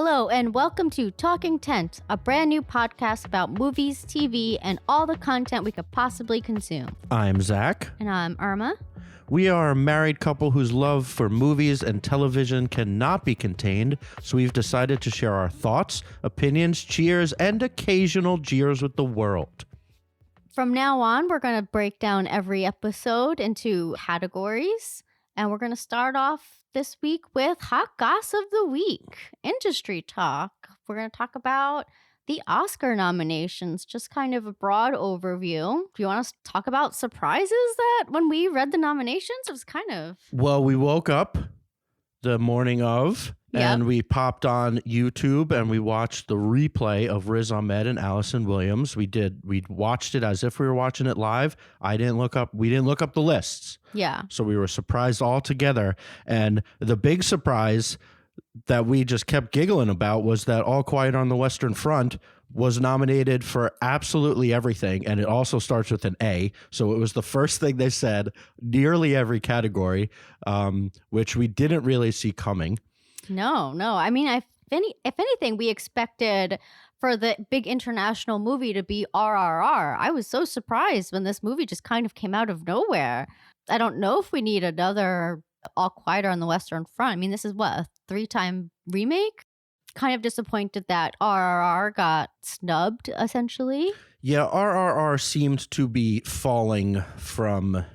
Hello and welcome to Talking Tent, a brand new podcast about movies, TV, and all the content we could possibly consume. I'm Zach. And I'm Irma. We are a married couple whose love for movies and television cannot be contained, so we've decided to share our thoughts, opinions, cheers, and occasional jeers with the world. From now on, we're going to break down every episode into categories, and we're going to start off this week with Hot Goss of the Week, industry talk. We're going to talk about the Oscar nominations, just kind of a broad overview. Do you want us to talk about surprises that when we read the nominations, it was kind of... Well, we woke up the morning of, and we popped on YouTube and we watched the replay of Riz Ahmed and Allison Williams. We watched it as if we were watching it live. We didn't look up the lists. Yeah. So we were surprised all together. And the big surprise that we just kept giggling about was that All Quiet on the Western Front was nominated for absolutely everything, and it also starts with an A. So it was the first thing they said, nearly every category, which we didn't really see coming. No. I mean, if anything, we expected for the big international movie to be RRR. I was so surprised when this movie just kind of came out of nowhere. I don't know if we need another All Quiet on the Western Front. I mean, this is what, a 3-time remake? Kind of disappointed that RRR got snubbed, essentially. Yeah, RRR seemed to be falling from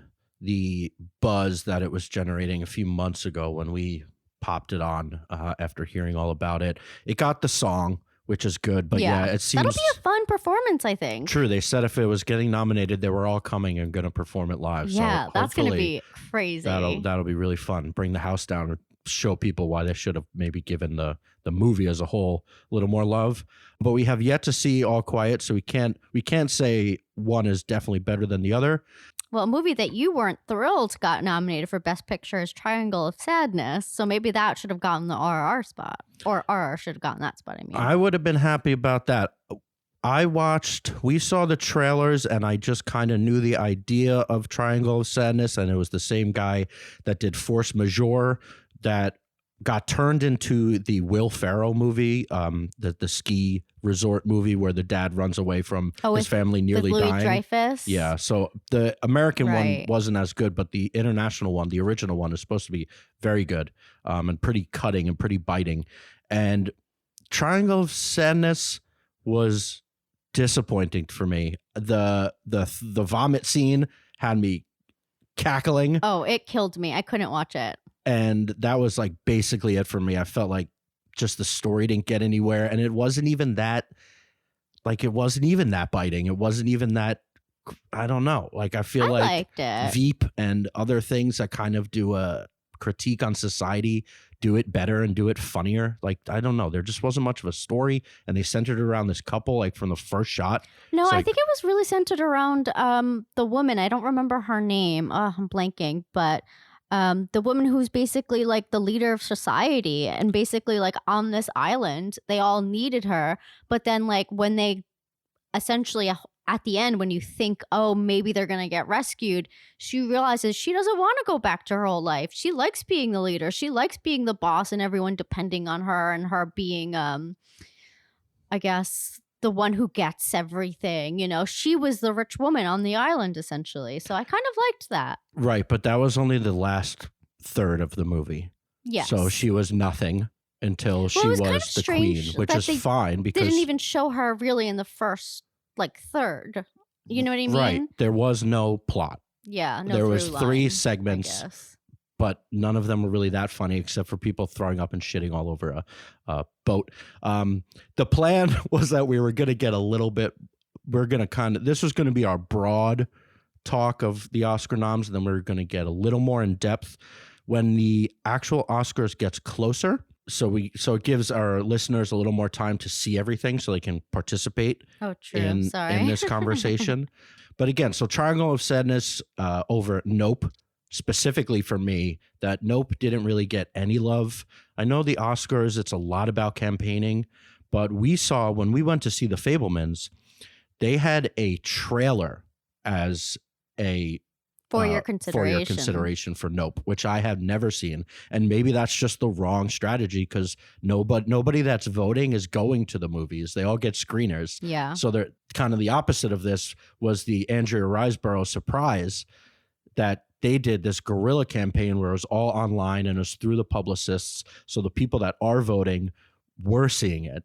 the buzz that it was generating a few months ago when we popped it on after hearing all about it. It got the song, which is good, but yeah, it seems... That'll be a fun performance, I think. True, they said if it was getting nominated, they were all coming and going to perform it live. Yeah, so that's going to be crazy. That'll be really fun. Bring the house down and show people why they should have maybe given the movie as a whole a little more love. But we have yet to see All Quiet, so we can't say one is definitely better than the other. Well, a movie that you weren't thrilled got nominated for Best Picture is Triangle of Sadness, so maybe that should have gotten the RR spot. Or RR should have gotten that spot, I mean. I would have been happy about that. We saw the trailers, and I just kind of knew the idea of Triangle of Sadness, and it was the same guy that did Force Majeure that got turned into the Will Ferrell movie, the ski resort movie where the dad runs away from his family nearly dying. Dreyfus? Yeah, so the American one wasn't as good, but the international one, the original one, is supposed to be very good and pretty cutting and pretty biting. And Triangle of Sadness was disappointing for me. The vomit scene had me cackling. Oh, it killed me. I couldn't watch it. And that was like basically it for me. I felt like just the story didn't get anywhere, and it wasn't even that biting. It wasn't even that, I don't know. Like I feel like Veep and other things that kind of do a critique on society do it better and do it funnier. Like, I don't know. There just wasn't much of a story, and they centered it around this couple like from the first shot. No, I think it was really centered around the woman. I don't remember her name. I'm blanking, but the woman who's basically like the leader of society, and basically like on this island, they all needed her. But then like when they essentially at the end, when you think, oh, maybe they're going to get rescued, she realizes she doesn't want to go back to her old life. She likes being the leader. She likes being the boss and everyone depending on her, and her being, I guess, the one who gets everything. You know, she was the rich woman on the island, essentially. So I kind of liked that. Right, but that was only the last third of the movie. Yes. So she was nothing until she was the queen, which is fine because they didn't even show her really in the first third. You know what I mean? Right. There was no plot. Yeah. No, there was line, 3 segments, but none of them were really that funny except for people throwing up and shitting all over a boat. The plan was that we were going to get a little bit, this was going to be our broad talk of the Oscar noms, and then we were going to get a little more in depth when the actual Oscars gets closer. So it gives our listeners a little more time to see everything so they can participate in this conversation. But again, so Triangle of Sadness over Nope, specifically for me, that Nope didn't really get any love. I know the Oscars, it's a lot about campaigning, but we saw when we went to see the Fabelmans, they had a trailer as a For your for your consideration for Nope, which I have never seen. And maybe that's just the wrong strategy because nobody that's voting is going to the movies. They all get screeners. Yeah. So they're kind of the opposite of this was the Andrea Riseborough surprise that they did this guerrilla campaign where it was all online and it was through the publicists. So the people that are voting were seeing it.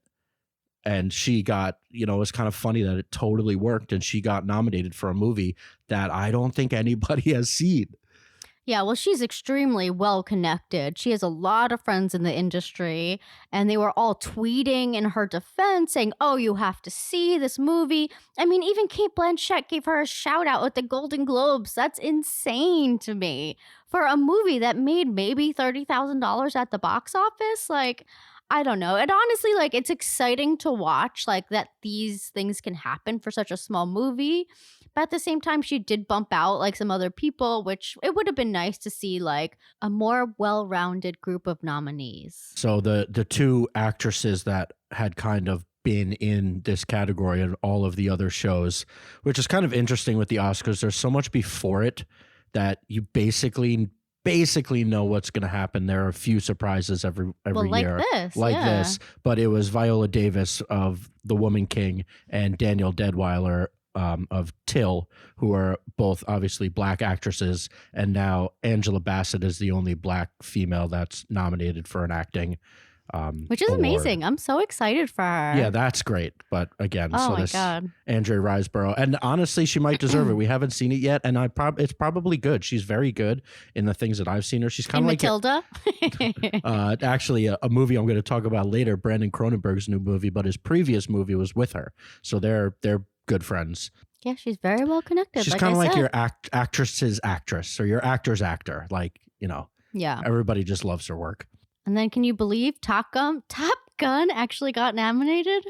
And she got, it was kind of funny that it totally worked and she got nominated for a movie that I don't think anybody has seen. Yeah, well, she's extremely well connected. She has a lot of friends in the industry, and they were all tweeting in her defense saying, oh, you have to see this movie. I mean, even Cate Blanchett gave her a shout out at the Golden Globes. That's insane to me. For a movie that made maybe $30,000 at the box office, like, I don't know. And honestly, like, it's exciting to watch, like, that these things can happen for such a small movie. But at the same time, she did bump out, like, some other people, which it would have been nice to see, like, a more well-rounded group of nominees. So the two actresses that had kind of been in this category and all of the other shows, which is kind of interesting with the Oscars, there's so much before it that you basically know what's going to happen. There are a few surprises every year. Like this. But it was Viola Davis of The Woman King and Daniel Deadwyler of Till, who are both obviously black actresses. And now Angela Bassett is the only black female that's nominated for an acting which is award. Amazing. I'm so excited for her. Yeah, that's great. But again, God. Andrea Riseborough, and honestly, she might deserve it. We haven't seen it yet, and it's probably good. She's very good in the things that I've seen her. She's kind of like Matilda. Actually, a movie I'm going to talk about later, Brandon Cronenberg's new movie, but his previous movie was with her, so they're good friends. Yeah, she's very well connected. She's kind of like your actress's actress or your actor's actor. Like, yeah, everybody just loves her work. And then can you believe Top Gun actually got nominated?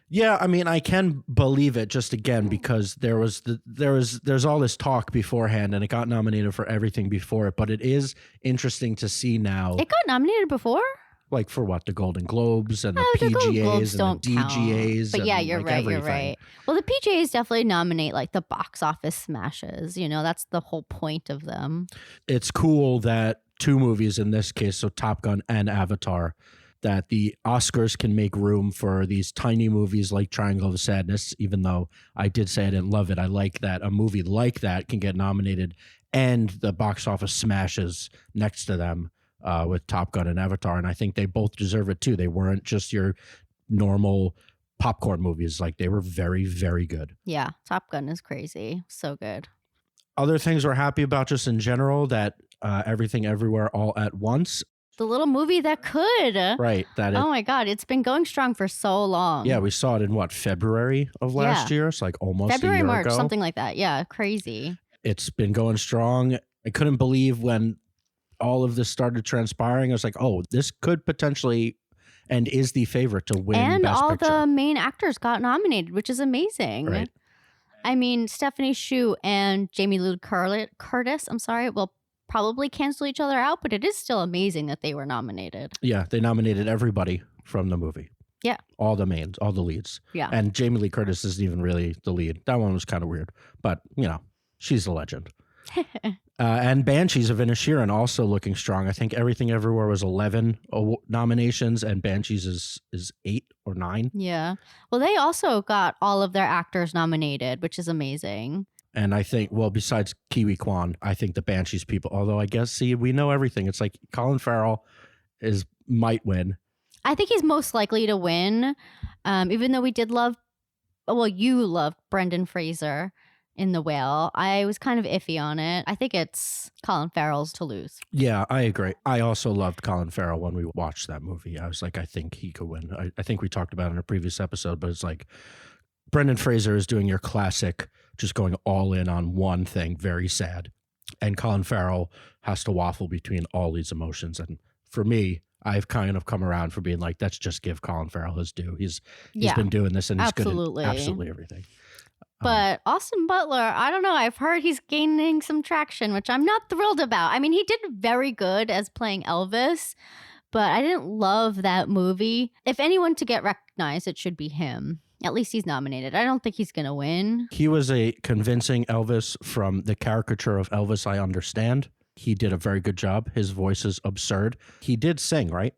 Yeah, I mean, I can believe it just again because there's all this talk beforehand and it got nominated for everything before it, but it is interesting to see now. It got nominated before? Like for what? The Golden Globes and the Golden Globes PGAs and the DGAs. But yeah, you're right. everything. You're right. Well, the PGAs definitely nominate like the box office smashes. That's the whole point of them. It's cool that two movies in this case, so Top Gun and Avatar, that the Oscars can make room for these tiny movies like Triangle of Sadness, even though I did say I didn't love it. I like that a movie like that can get nominated and the box office smashes next to them with Top Gun and Avatar. And I think they both deserve it too. They weren't just your normal popcorn movies. Like they were very, very good. Yeah, Top Gun is crazy. So good. Other things we're happy about just in general, that Everything Everywhere All at Once. The little movie that could. Right. Oh my God. It's been going strong for so long. Yeah. We saw it in February of last year. It's like almost February, a year March, ago. something like that. Yeah. Crazy. It's been going strong. I couldn't believe when all of this started transpiring. I was like, oh, this could potentially and is the favorite to win and Best all Picture. The main actors got nominated, which is amazing. Right. I mean, Stephanie Hsu and Jamie Lee Curtis, will probably cancel each other out, but it is still amazing that they were nominated. Yeah, they nominated everybody from the movie. Yeah. All the leads. Yeah. And Jamie Lee Curtis isn't even really the lead. That one was kind of weird, but she's a legend. And Banshees of Inisherin also looking strong. I think Everything Everywhere was 11 nominations and Banshees is 8 or 9. Yeah. Well, they also got all of their actors nominated, which is amazing. And I think, besides Kiwi Kwan, I think the Banshees people, although I guess, we know everything. It's like Colin Farrell might win. I think he's most likely to win, even though you loved Brendan Fraser in The Whale. I was kind of iffy on it. I think it's Colin Farrell's to lose. Yeah, I agree. I also loved Colin Farrell when we watched that movie. I was like, I think he could win. I think we talked about it in a previous episode, but it's like Brendan Fraser is doing your classic, just going all in on one thing, very sad. And Colin Farrell has to waffle between all these emotions. And for me, I've kind of come around for being like, let's just give Colin Farrell his due. He's been doing this and he's good at absolutely everything. But Austin Butler, I don't know. I've heard he's gaining some traction, which I'm not thrilled about. I mean, he did very good as playing Elvis, but I didn't love that movie. If anyone to get recognized, it should be him. At least he's nominated. I don't think he's going to win. He was a convincing Elvis from the caricature of Elvis I Understand. He did a very good job. His voice is absurd. He did sing, right?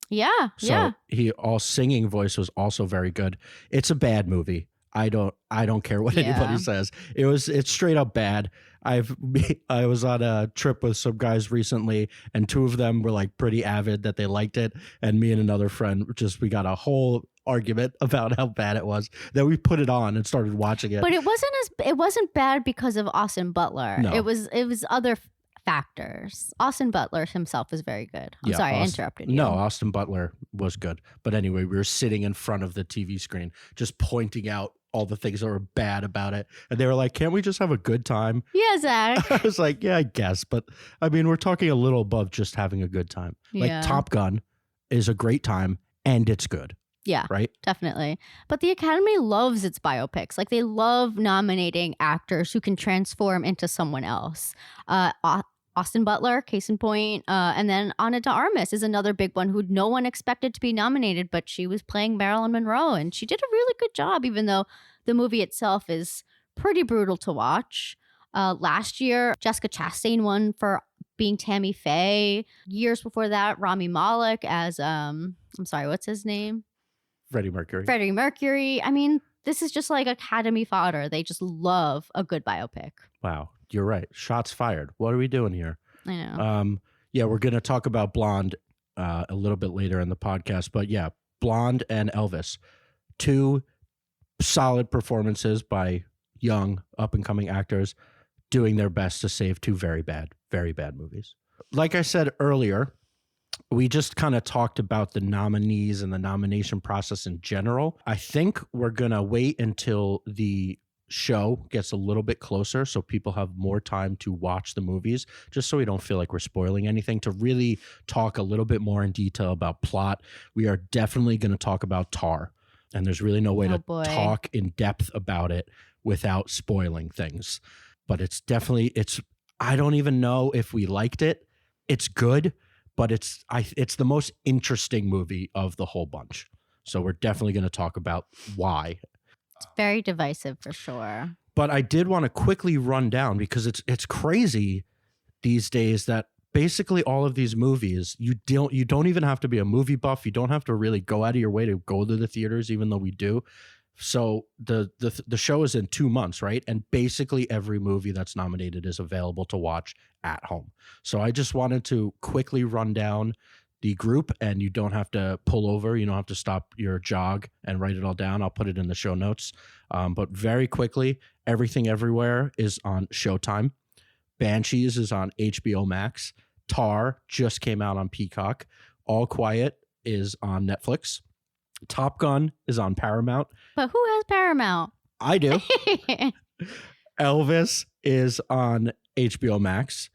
Yeah, So all singing voice was also very good. It's a bad movie. I don't care what anybody says. It's straight up bad. I was on a trip with some guys recently, and two of them were like pretty avid that they liked it, and me and another friend we got a whole argument about how bad it was. Then we put it on and started watching it. But it wasn't bad because of Austin Butler. No. It was other factors. Austin Butler himself is very good. I'm sorry, I interrupted you. No, Austin Butler was good. But anyway, we were sitting in front of the TV screen, just pointing out all the things that were bad about it. And they were like, can't we just have a good time? Yeah, Zach. I was like, yeah, I guess. But I mean, we're talking a little above just having a good time. Yeah. Like Top Gun is a great time and it's good. Yeah, right? Definitely. But the Academy loves its biopics. Like they love nominating actors who can transform into someone else. Austin Butler, case in point. And then Ana de Armas is another big one who no one expected to be nominated, but she was playing Marilyn Monroe and she did a really good job, even though the movie itself is pretty brutal to watch. Last year, Jessica Chastain won for being Tammy Faye. Years before that, Rami Malek as, I'm sorry, what's his name? Freddie Mercury. Freddie Mercury. I mean, this is just like Academy fodder. They just love a good biopic. Wow. You're right. Shots fired. What are we doing here? I know. Yeah, we're going to talk about Blonde a little bit later in the podcast. But yeah, Blonde and Elvis. Two solid performances by young, up-and-coming actors doing their best to save two very bad movies. Like I said earlier, we just kind of talked about the nominees and the nomination process in general. I think we're going to wait until the show gets a little bit closer so people have more time to watch the movies, just so we don't feel like we're spoiling anything, to really talk a little bit more in detail about plot. We are definitely going to talk about Tar, and there's really no way to talk in depth about it without spoiling things. But it's I don't even know if we liked it. It's good, but it's the most interesting movie of the whole bunch. So we're definitely going to talk about why. It's very divisive for sure. But I did want to quickly run down, because it's crazy these days that basically all of these movies, you don't even have to be a movie buff. You don't have to really go out of your way to go to the theaters, even though we do. So the show is in 2 months, right? And basically every movie that's nominated is available to watch at home. So I just wanted to quickly run down the group, and you don't have to pull over. You don't have to stop your jog and write it all down. I'll put it in the show notes. But very quickly, Everything Everywhere is on Showtime. Banshees is on HBO Max. Tar just came out on Peacock. All Quiet is on Netflix. Top Gun is on Paramount. But who has Paramount? I do. Elvis is on HBO Max.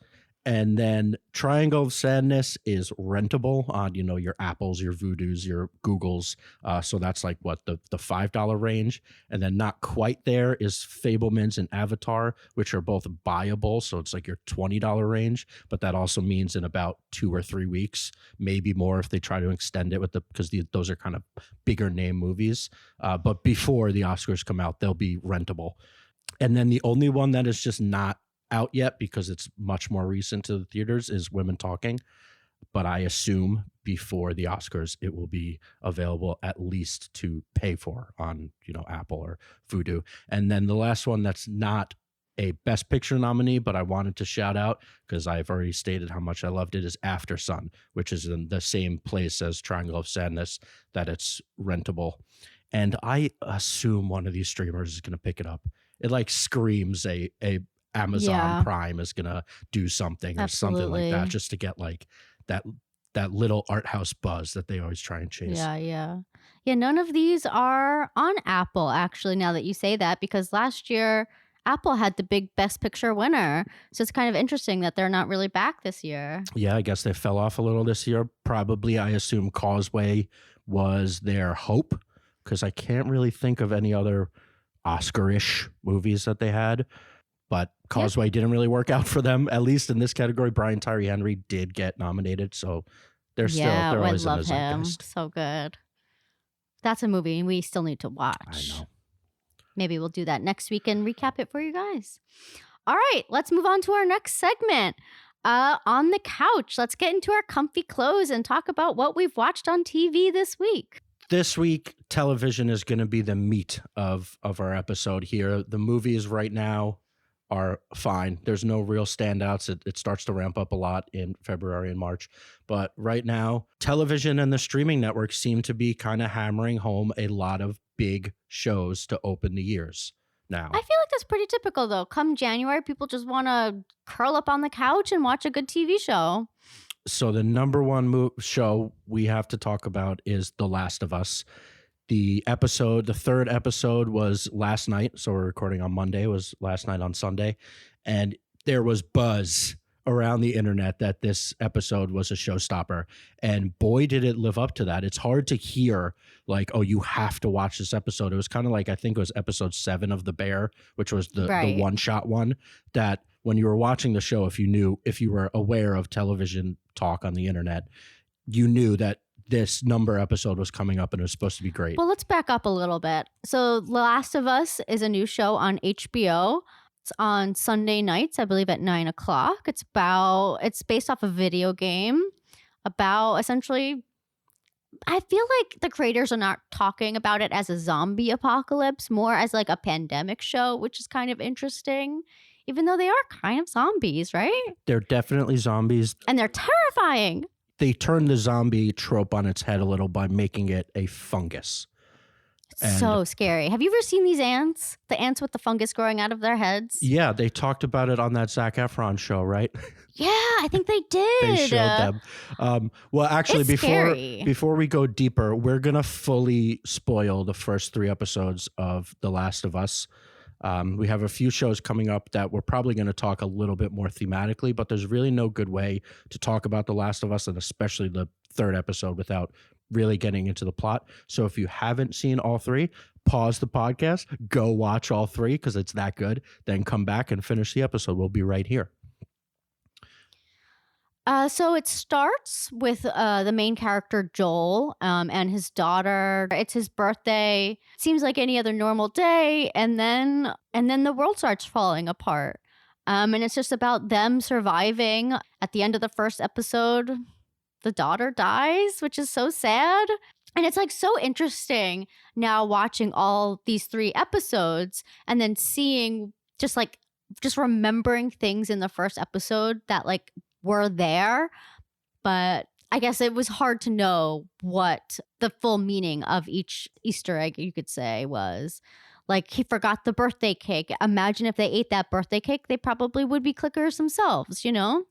And then Triangle of Sadness is rentable on, your Apples, your Voodoos, your Googles. So that's like the $5 range. And then not quite there is Fabelmans and Avatar, which are both buyable. So it's like your $20 range. But that also means in about 2 or 3 weeks, maybe more if they try to extend it because those are kind of bigger name movies. But before the Oscars come out, they'll be rentable. And then the only one that is just not out yet, because it's much more recent to the theaters, is Women Talking. But I assume before the Oscars it will be available at least to pay for on Apple or Vudu. And then the last one that's not a Best Picture nominee, but I wanted to shout out because I've already stated how much I loved it, is Aftersun, which is in the same place as Triangle of Sadness, that it's rentable. And I assume one of these streamers is going to pick it up. It like screams a Amazon Prime is gonna do something or something like that, just to get like that little art house buzz that they always try and chase. Yeah. None of these are on Apple, actually, now that you say that, because last year Apple had the big Best Picture winner. So it's kind of interesting that they're not really back this year. Yeah, I guess they fell off a little this year. Probably, I assume Causeway was their hope, because I can't really think of any other Oscar-ish movies that they had. But Causeway didn't really work out for them, at least in this category. Brian Tyree Henry did get nominated, so they're always in the zeitgeist. So good. That's a movie we still need to watch. I know. Maybe we'll do that next week and recap it for you guys. All right, let's move on to our next segment. On the couch, let's get into our comfy clothes and talk about what we've watched on TV this week. This week, television is going to be the meat of our episode here. The movies right now are fine. There's no real standouts. It starts to ramp up a lot in February and March. But right now, television and the streaming networks seem to be kind of hammering home a lot of big shows to open the years now. I feel like that's pretty typical, though. Come January, people just want to curl up on the couch and watch a good TV show. So the number one show we have to talk about is The Last of Us. The third episode was last night. So we're recording on Monday. It was last night on Sunday. And there was buzz around the internet that this episode was a showstopper. And boy, did it live up to that. It's hard to hear like, oh, you have to watch this episode. It was kind of like, I think it was episode 7 of The Bear, which was the one-shot one, that when you were watching the show, if you were aware of television talk on the internet, you knew that this number episode was coming up and it was supposed to be great. Well, let's back up a little bit. So The Last of Us is a new show on HBO. It's on Sunday nights, I believe at 9 o'clock. It's based off a video game about essentially, I feel like the creators are not talking about it as a zombie apocalypse, more as like a pandemic show, which is kind of interesting, even though they are kind of zombies, right? They're definitely zombies. And they're terrifying. They turned the zombie trope on its head a little by making it a fungus. So scary. Have you ever seen these ants? The ants with the fungus growing out of their heads? Yeah, they talked about it on that Zac Efron show, right? Yeah, I think they did. They showed them. Well, actually, before we go deeper, we're going to fully spoil the first 3 episodes of The Last of Us. We have a few shows coming up that we're probably going to talk a little bit more thematically, but there's really no good way to talk about The Last of Us, and especially the 3rd episode, without really getting into the plot. So if you haven't seen all 3, pause the podcast, go watch all 3 because it's that good, then come back and finish the episode. We'll be right here. So it starts with the main character, Joel, and his daughter. It's his birthday. Seems like any other normal day. And then the world starts falling apart. And it's just about them surviving. At the end of the first episode, the daughter dies, which is so sad. And it's like so interesting now watching all these 3 episodes and then seeing just remembering things in the first episode that like were there, but I guess it was hard to know what the full meaning of each Easter egg, you could say, was. Like, he forgot the birthday cake. Imagine if they ate that birthday cake, they probably would be clickers themselves, you know?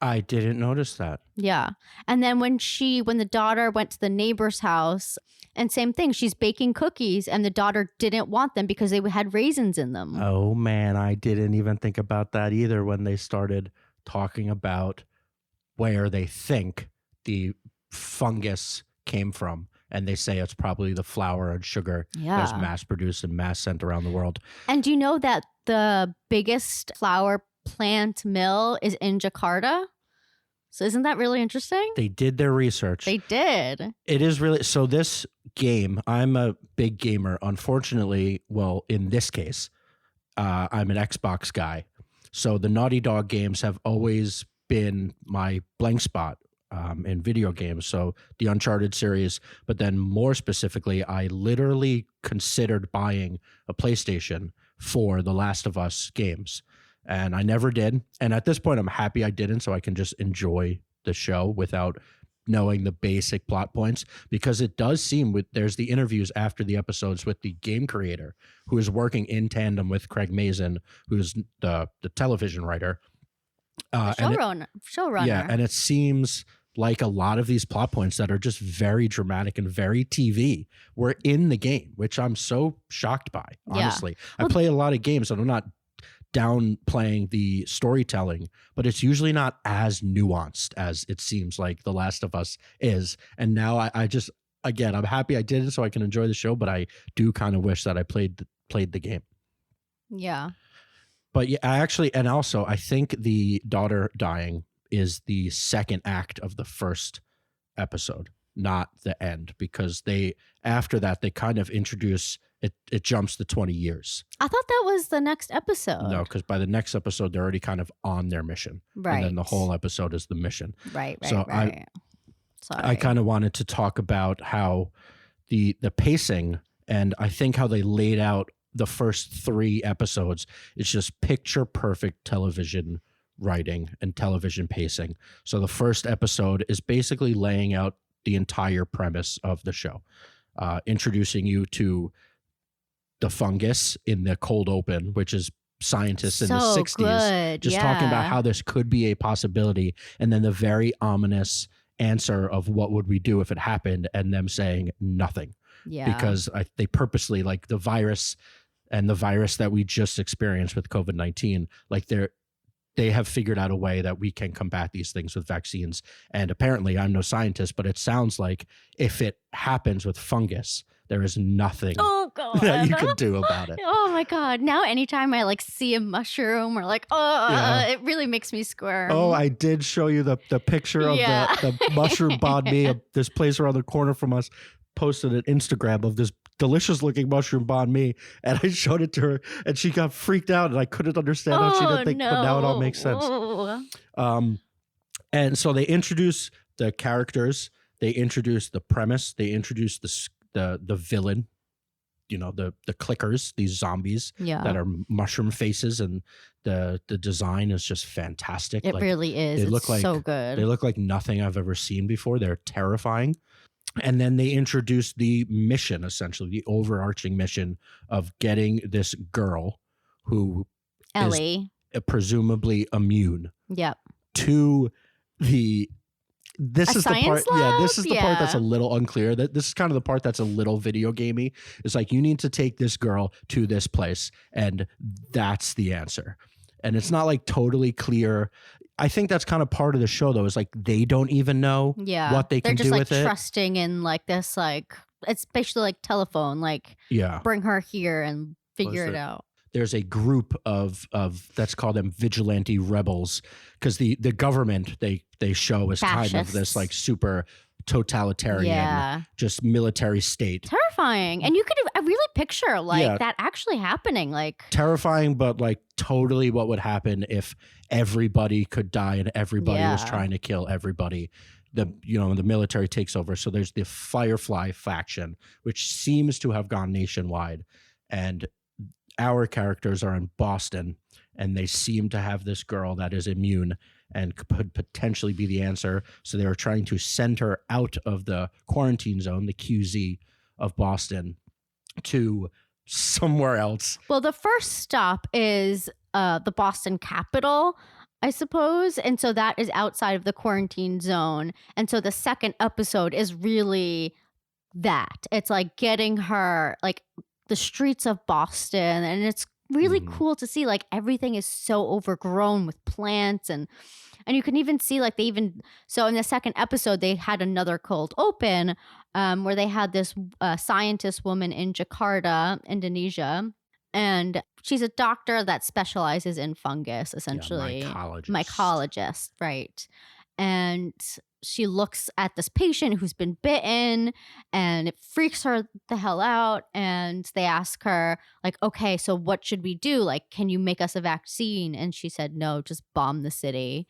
I didn't notice that. Yeah. And then when the daughter went to the neighbor's house, and same thing, she's baking cookies and the daughter didn't want them because they had raisins in them. Oh man, I didn't even think about that either when they started talking about where they think the fungus came from. And they say it's probably the flour and sugar that's mass produced and mass sent around the world. And do you know that the biggest flour plant mill is in Jakarta? So isn't that really interesting? They did their research. They did. It is really, so this game, I'm a big gamer. Unfortunately, well, in this case, I'm an Xbox guy. So the Naughty Dog games have always been my blank spot in video games. So the Uncharted series, but then more specifically, I literally considered buying a PlayStation for the Last of Us games. And I never did. And at this point, I'm happy I didn't, so I can just enjoy the show without knowing the basic plot points, because it does seem there's the interviews after the episodes with the game creator who is working in tandem with Craig Mazin, who's the television writer. Showrunner. Yeah, and it seems like a lot of these plot points that are just very dramatic and very TV were in the game, which I'm so shocked by, honestly. Yeah. I play a lot of games, and I'm not downplaying the storytelling, but it's usually not as nuanced as it seems like The Last of Us is. And now I just, again, I'm happy I did it so I can enjoy the show, but I do kind of wish that I played the game. Yeah. But yeah, and also I think the daughter dying is the second act of the first episode. not the end, because after that they kind of introduce it jumps to 20 years. I thought that was the next episode. No, because by the next episode they're already kind of on their mission. Right. And then the whole episode is the mission. Right. So Sorry. I kind of wanted to talk about how the pacing, and I think how they laid out the first 3 episodes is just picture perfect television writing and television pacing. So the first episode is basically laying out the entire premise of the show, introducing you to the fungus in the cold open, which is scientists in the 60s good. just talking about how this could be a possibility, and then the very ominous answer of what would we do if it happened, and them saying nothing. Because they purposely, like the virus that we just experienced with COVID-19, like they have figured out a way that we can combat these things with vaccines. And apparently, I'm no scientist, but it sounds like if it happens with fungus, there is nothing that you can do about it. Oh my God. Now anytime I like see a mushroom or like, it really makes me squirm. Oh, I did show you the picture of the mushroom banh mi, this place around the corner from us posted an Instagram of this delicious looking mushroom banh mi, and I showed it to her and she got freaked out, and I couldn't understand how she didn't think, but now it all makes sense. And so they introduce the characters, they introduce the premise, they introduce the villain, the clickers, these zombies that are mushroom faces, and the design is just fantastic. It really is. It's so good. They look like nothing I've ever seen before. They're terrifying. And then they introduce the mission, essentially, the overarching mission of getting this girl who Ellie is presumably immune to this is the part. Lab? This is the part that's a little unclear. This is kind of the part that's a little video gamey. It's like, you need to take this girl to this place, and that's the answer. And it's not like totally clear. I think that's kind of part of the show, though, is like they don't even know what they can do with it. They're just like trusting in like this, like it's basically like telephone, like bring her here and figure it out. There's a group of let's call them vigilante rebels, because the government they show is Fascists. kind of this like super totalitarian, just military state. Terrifying. And you could really picture like that actually happening. Like terrifying, but like totally what would happen if everybody could die and everybody was trying to kill everybody. The military takes over. So there's the Firefly faction, which seems to have gone nationwide, and our characters are in Boston, and they seem to have this girl that is immune and could potentially be the answer. So they were trying to send her out of the quarantine zone, the QZ of Boston, to somewhere else. Well, the first stop is the Boston Capitol, I suppose. And so that is outside of the quarantine zone. And so the second episode is really that. It's like getting her like the streets of Boston, and it's really cool to see like everything is so overgrown with plants, and you can even see like so in the second episode they had another cold open where they had this scientist woman in Jakarta, Indonesia, and she's a doctor that specializes in fungus, essentially. Mycologist, right. And she looks at this patient who's been bitten, and it freaks her the hell out. And they ask her, like, okay, so what should we do? Like, can you make us a vaccine? And she said, no, just bomb the city.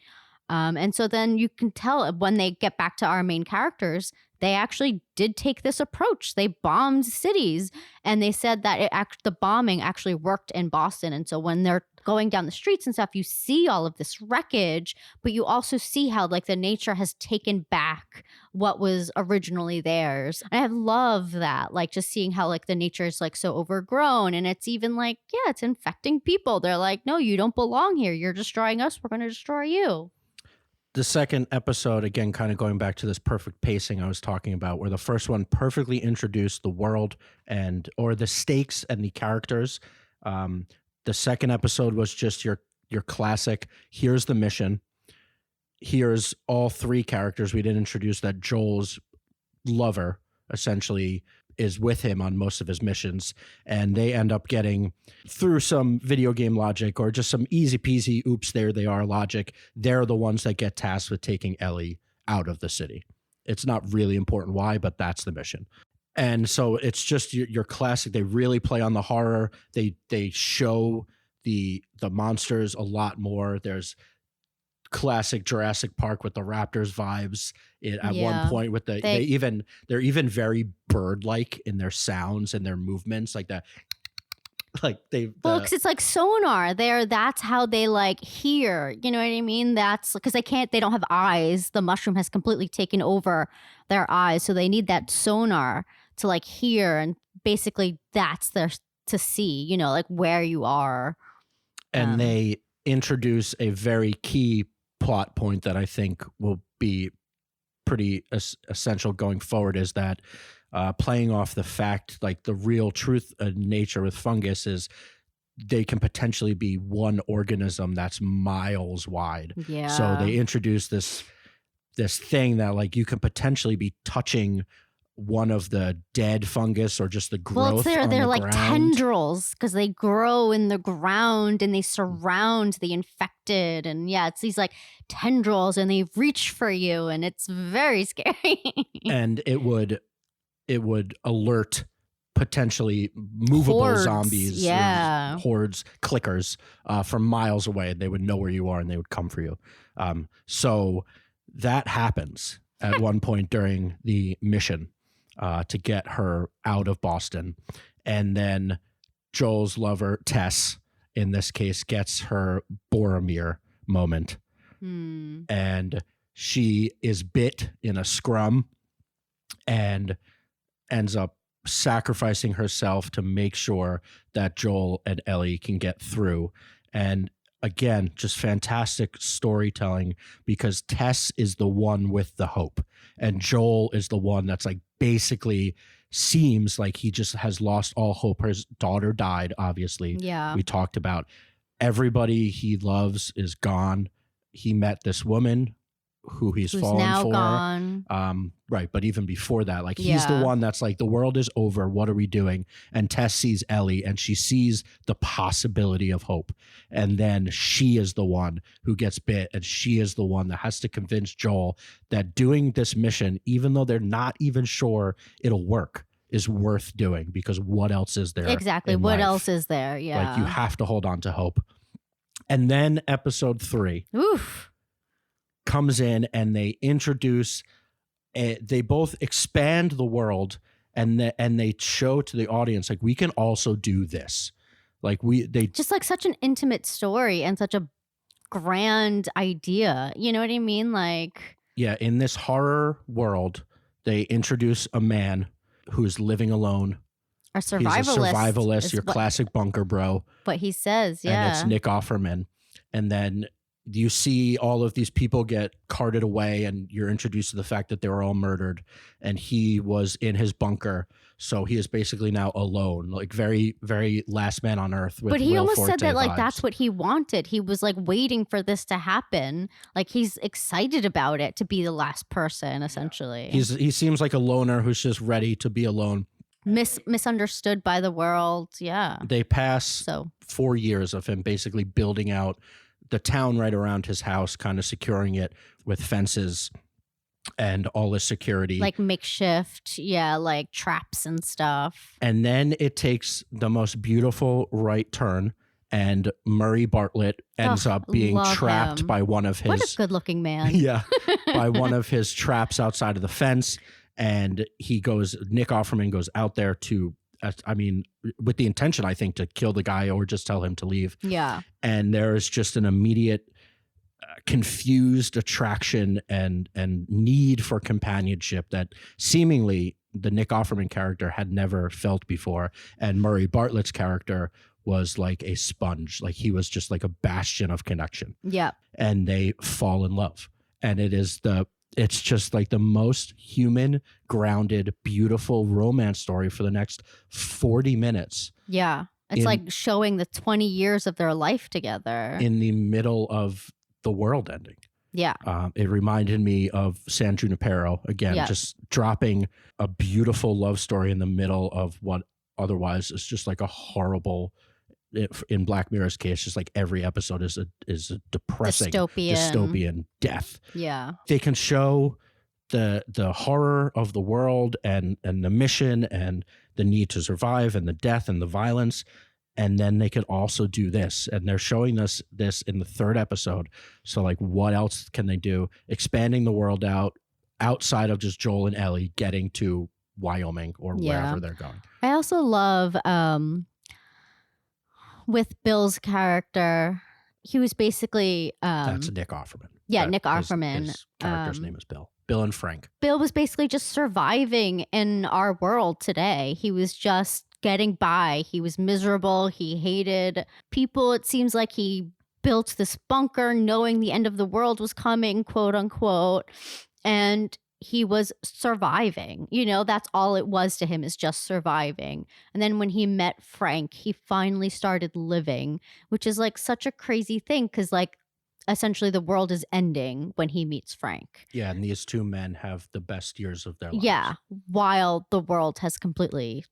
And so then you can tell when they get back to our main characters, they actually did take this approach. They bombed cities, and they said that the bombing actually worked in Boston. And so when they're going down the streets and stuff, you see all of this wreckage, but you also see how like the nature has taken back what was originally theirs. And I love that, like just seeing how like the nature is like so overgrown, and it's even like, it's infecting people. They're like, no, you don't belong here. You're destroying us. We're going to destroy you. The second episode, again, kind of going back to this perfect pacing I was talking about, where the first one perfectly introduced the world or the stakes and the characters. The second episode was just your classic, here's the mission. Here's all 3 characters. We didn't introduce that Joel's lover, essentially, is with him on most of his missions, and they end up getting, through some video game logic or just some easy peasy oops there they are logic, they're the ones that get tasked with taking Ellie out of the city. It's not really important why, but that's the mission. And so it's just your classic. They really play on the horror. They show the monsters a lot more. There's classic Jurassic Park with the raptors vibes at one point with they're even very bird-like in their sounds and their movements, like that. Like because it's like sonar there. That's how they like hear, you know what I mean? That's because they don't have eyes. The mushroom has completely taken over their eyes, so they need that sonar to like hear, and basically that's their to see, you know, like where you are. And they introduce a very key plot point that I think will be pretty essential going forward, is that playing off the fact, like the real truth of nature with fungus is they can potentially be one organism that's miles wide. Yeah. So they introduce this thing that like you can potentially be touching one of the dead fungus or just the growth. Well, they're like ground. Tendrils, because they grow in the ground and they surround the infected, and it's these like tendrils and they reach for you, and it's very scary. And it would alert potentially movable hordes, zombies, hordes, clickers from miles away. They would know where you are and they would come for you. So that happens at one point during the mission to get her out of Boston. And then Joel's lover, Tess, in this case, gets her Boromir moment. And she is bit in a scrum and ends up sacrificing herself to make sure that Joel and Ellie can get through. And again, just fantastic storytelling, because Tess is the one with the hope and Joel is the one that's like basically seems like he just has lost all hope. His daughter died, obviously. Yeah. We talked about everybody he loves is gone. He met this woman who's fallen now for. Gone. Right. But even before that, like he's the one that's like, the world is over. What are we doing? And Tess sees Ellie and she sees the possibility of hope. And then she is the one who gets bit, and she is the one that has to convince Joel that doing this mission, even though they're not even sure it'll work, is worth doing, because what else is there? Exactly. What else is there? Yeah. Like you have to hold on to hope. And then episode 3. Oof. Comes in and they introduce they both expand the world, and they show to the audience like we can also do this. Like they just like such an intimate story and such a grand idea. You know what I mean? Like, yeah, in this horror world, they introduce a man who's living alone. A survivalist. He's a survivalist, your classic bunker bro. What he says, yeah. And it's Nick Offerman. And then you see all of these people get carted away, and you're introduced to the fact that they were all murdered, and he was in his bunker. So he is basically now alone, like very, very last man on earth. With but he Will almost Forte said that like vibes. that's what he wanted. He was like waiting for this to happen. Like he's excited about it, to be the last person, essentially. He seems like a loner who's just ready to be alone. Misunderstood by the world. Yeah. They pass 4 years of him basically building out the town right around his house, kind of securing it with fences and all the security. Like makeshift, like traps and stuff. And then it takes the most beautiful right turn, and Murray Bartlett ends up being trapped by one of his... What a good-looking man. Yeah, by one of his traps outside of the fence. And Nick Offerman goes out there to... with the intention, I think, to kill the guy or just tell him to leave. Yeah. And there is just an immediate confused attraction and need for companionship that seemingly the Nick Offerman character had never felt before. And Murray Bartlett's character was like a sponge. Like he was just like a bastion of connection. Yeah. And they fall in love. And it's just like the most human, grounded, beautiful romance story for the next 40 minutes. Yeah. It's like showing the 20 years of their life together. In the middle of the world ending. Yeah. It reminded me of San Junipero, again, just dropping a beautiful love story in the middle of what otherwise is just like a horrible... In Black Mirror's case, just like every episode is a depressing dystopian death. Yeah. They can show the horror of the world and the mission and the need to survive and the death and the violence. And then they could also do this, and they're showing us this in the third episode. So like, what else can they do? Expanding the world outside of just Joel and Ellie getting to Wyoming or wherever they're going. I also love with Bill's character, he was basically that's Nick Offerman. Yeah, Nick Offerman. His character's name is Bill. Bill and Frank. Bill was basically just surviving in our world today. He was just getting by. He was miserable. He hated people. It seems like he built this bunker knowing the end of the world was coming, quote unquote. And he was surviving. You know, that's all it was to him, is just surviving. And then when he met Frank, he finally started living, which is like such a crazy thing, because like essentially the world is ending when he meets Frank. Yeah, and these two men have the best years of their lives. Yeah, while the world has completely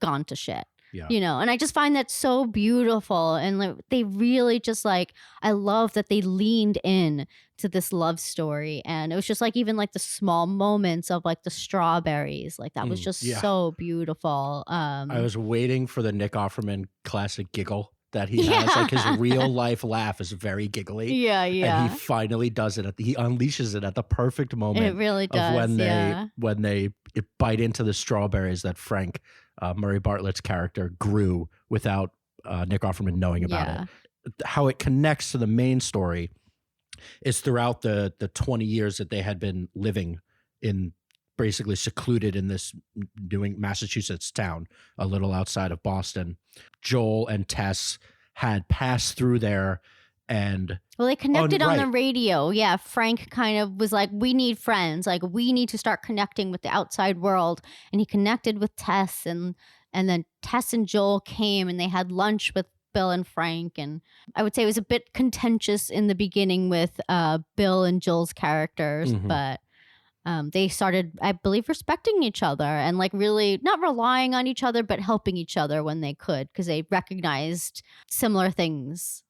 gone to shit. Yeah. You know, and I just find that so beautiful. And like, they really just like, I love that they leaned in to this love story. And it was just like, even like the small moments of like the strawberries, like that was just so beautiful. I was waiting for the Nick Offerman classic giggle that he has. Like his real life laugh is very giggly. Yeah. And he finally does it. He unleashes it at the perfect moment. It really does. Of when they bite into the strawberries that Frank, Murray Bartlett's character, grew without Nick Offerman knowing about it. How it connects to the main story is throughout the 20 years that they had been living in, basically secluded in this Massachusetts town, a little outside of Boston. Joel and Tess had passed through there, and they connected on the radio. Yeah, Frank kind of was like, we need friends. Like, we need to start connecting with the outside world. And he connected with Tess, and then Tess and Joel came and they had lunch with Bill and Frank. And I would say it was a bit contentious in the beginning with Bill and Joel's characters, but they started, I believe, respecting each other and like really not relying on each other, but helping each other when they could, because they recognized similar things.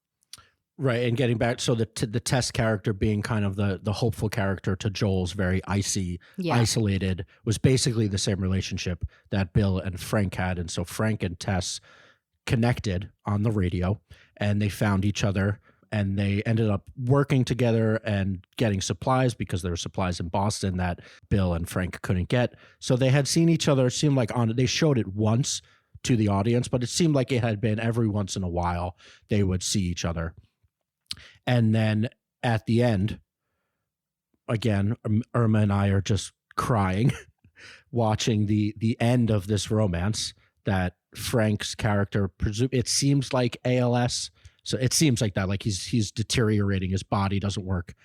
Right, and getting back, so the Tess character being kind of the hopeful character to Joel's very icy, isolated, was basically the same relationship that Bill and Frank had. And so Frank and Tess connected on the radio, and they found each other, and they ended up working together and getting supplies, because there were supplies in Boston that Bill and Frank couldn't get. So they had seen each other, it seemed like they showed it once to the audience, but it seemed like it had been every once in a while they would see each other. And then at the end, again, Irma and I are just crying watching the end of this romance that Frank's character, it seems like ALS. So it seems like that, like he's deteriorating. His body doesn't work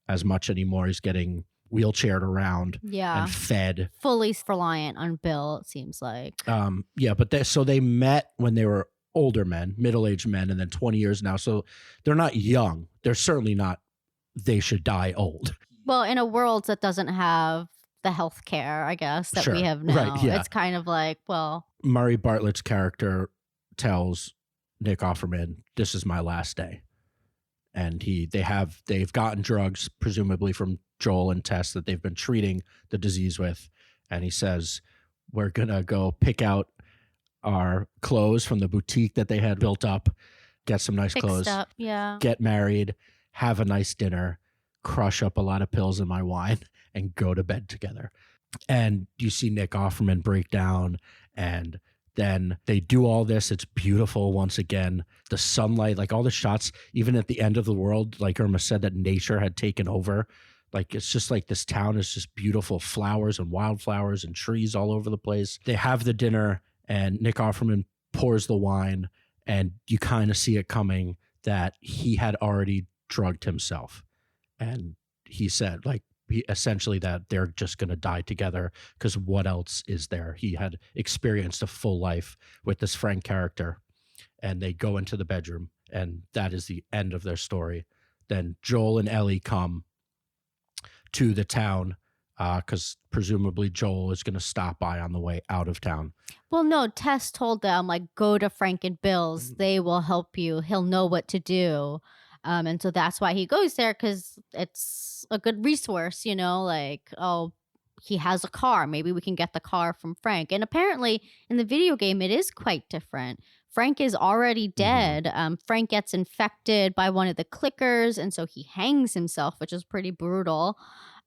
as much anymore. He's getting wheelchaired around and fed. Fully reliant on Bill, it seems like. But they met when they were older men, middle-aged men, and then 20 years now. So they're not young. They're certainly not, they should die old. Well, in a world that doesn't have the health care, I guess, that we have now, it's kind of like, well. Murray Bartlett's character tells Nick Offerman, this is my last day. And they've gotten drugs, presumably from Joel and Tess, that they've been treating the disease with. And he says, we're going to go pick out our clothes from the boutique that they had built up, get some nice clothes, get married, have a nice dinner, crush up a lot of pills in my wine, and go to bed together. And you see Nick Offerman break down, and then they do all this. It's beautiful once again. The sunlight, like all the shots, even at the end of the world, like Irma said, that nature had taken over. Like, it's just like this town is just beautiful, flowers and wildflowers and trees all over the place. They have the dinner, and Nick Offerman pours the wine, and you kind of see it coming that he had already drugged himself. And he said, like, essentially that they're just going to die together, because what else is there? He had experienced a full life with this Frank character, and they go into the bedroom, and that is the end of their story. Then Joel and Ellie come to the town, because presumably Joel is going to stop by on the way out of town. Well, no, Tess told them, like, go to Frank and Bill's. They will help you. He'll know what to do. And so that's why he goes there, because it's a good resource, like, oh, he has a car. Maybe we can get the car from Frank. And apparently in the video game, it is quite different. Frank is already dead. Frank gets infected by one of the clickers, and so he hangs himself, which is pretty brutal.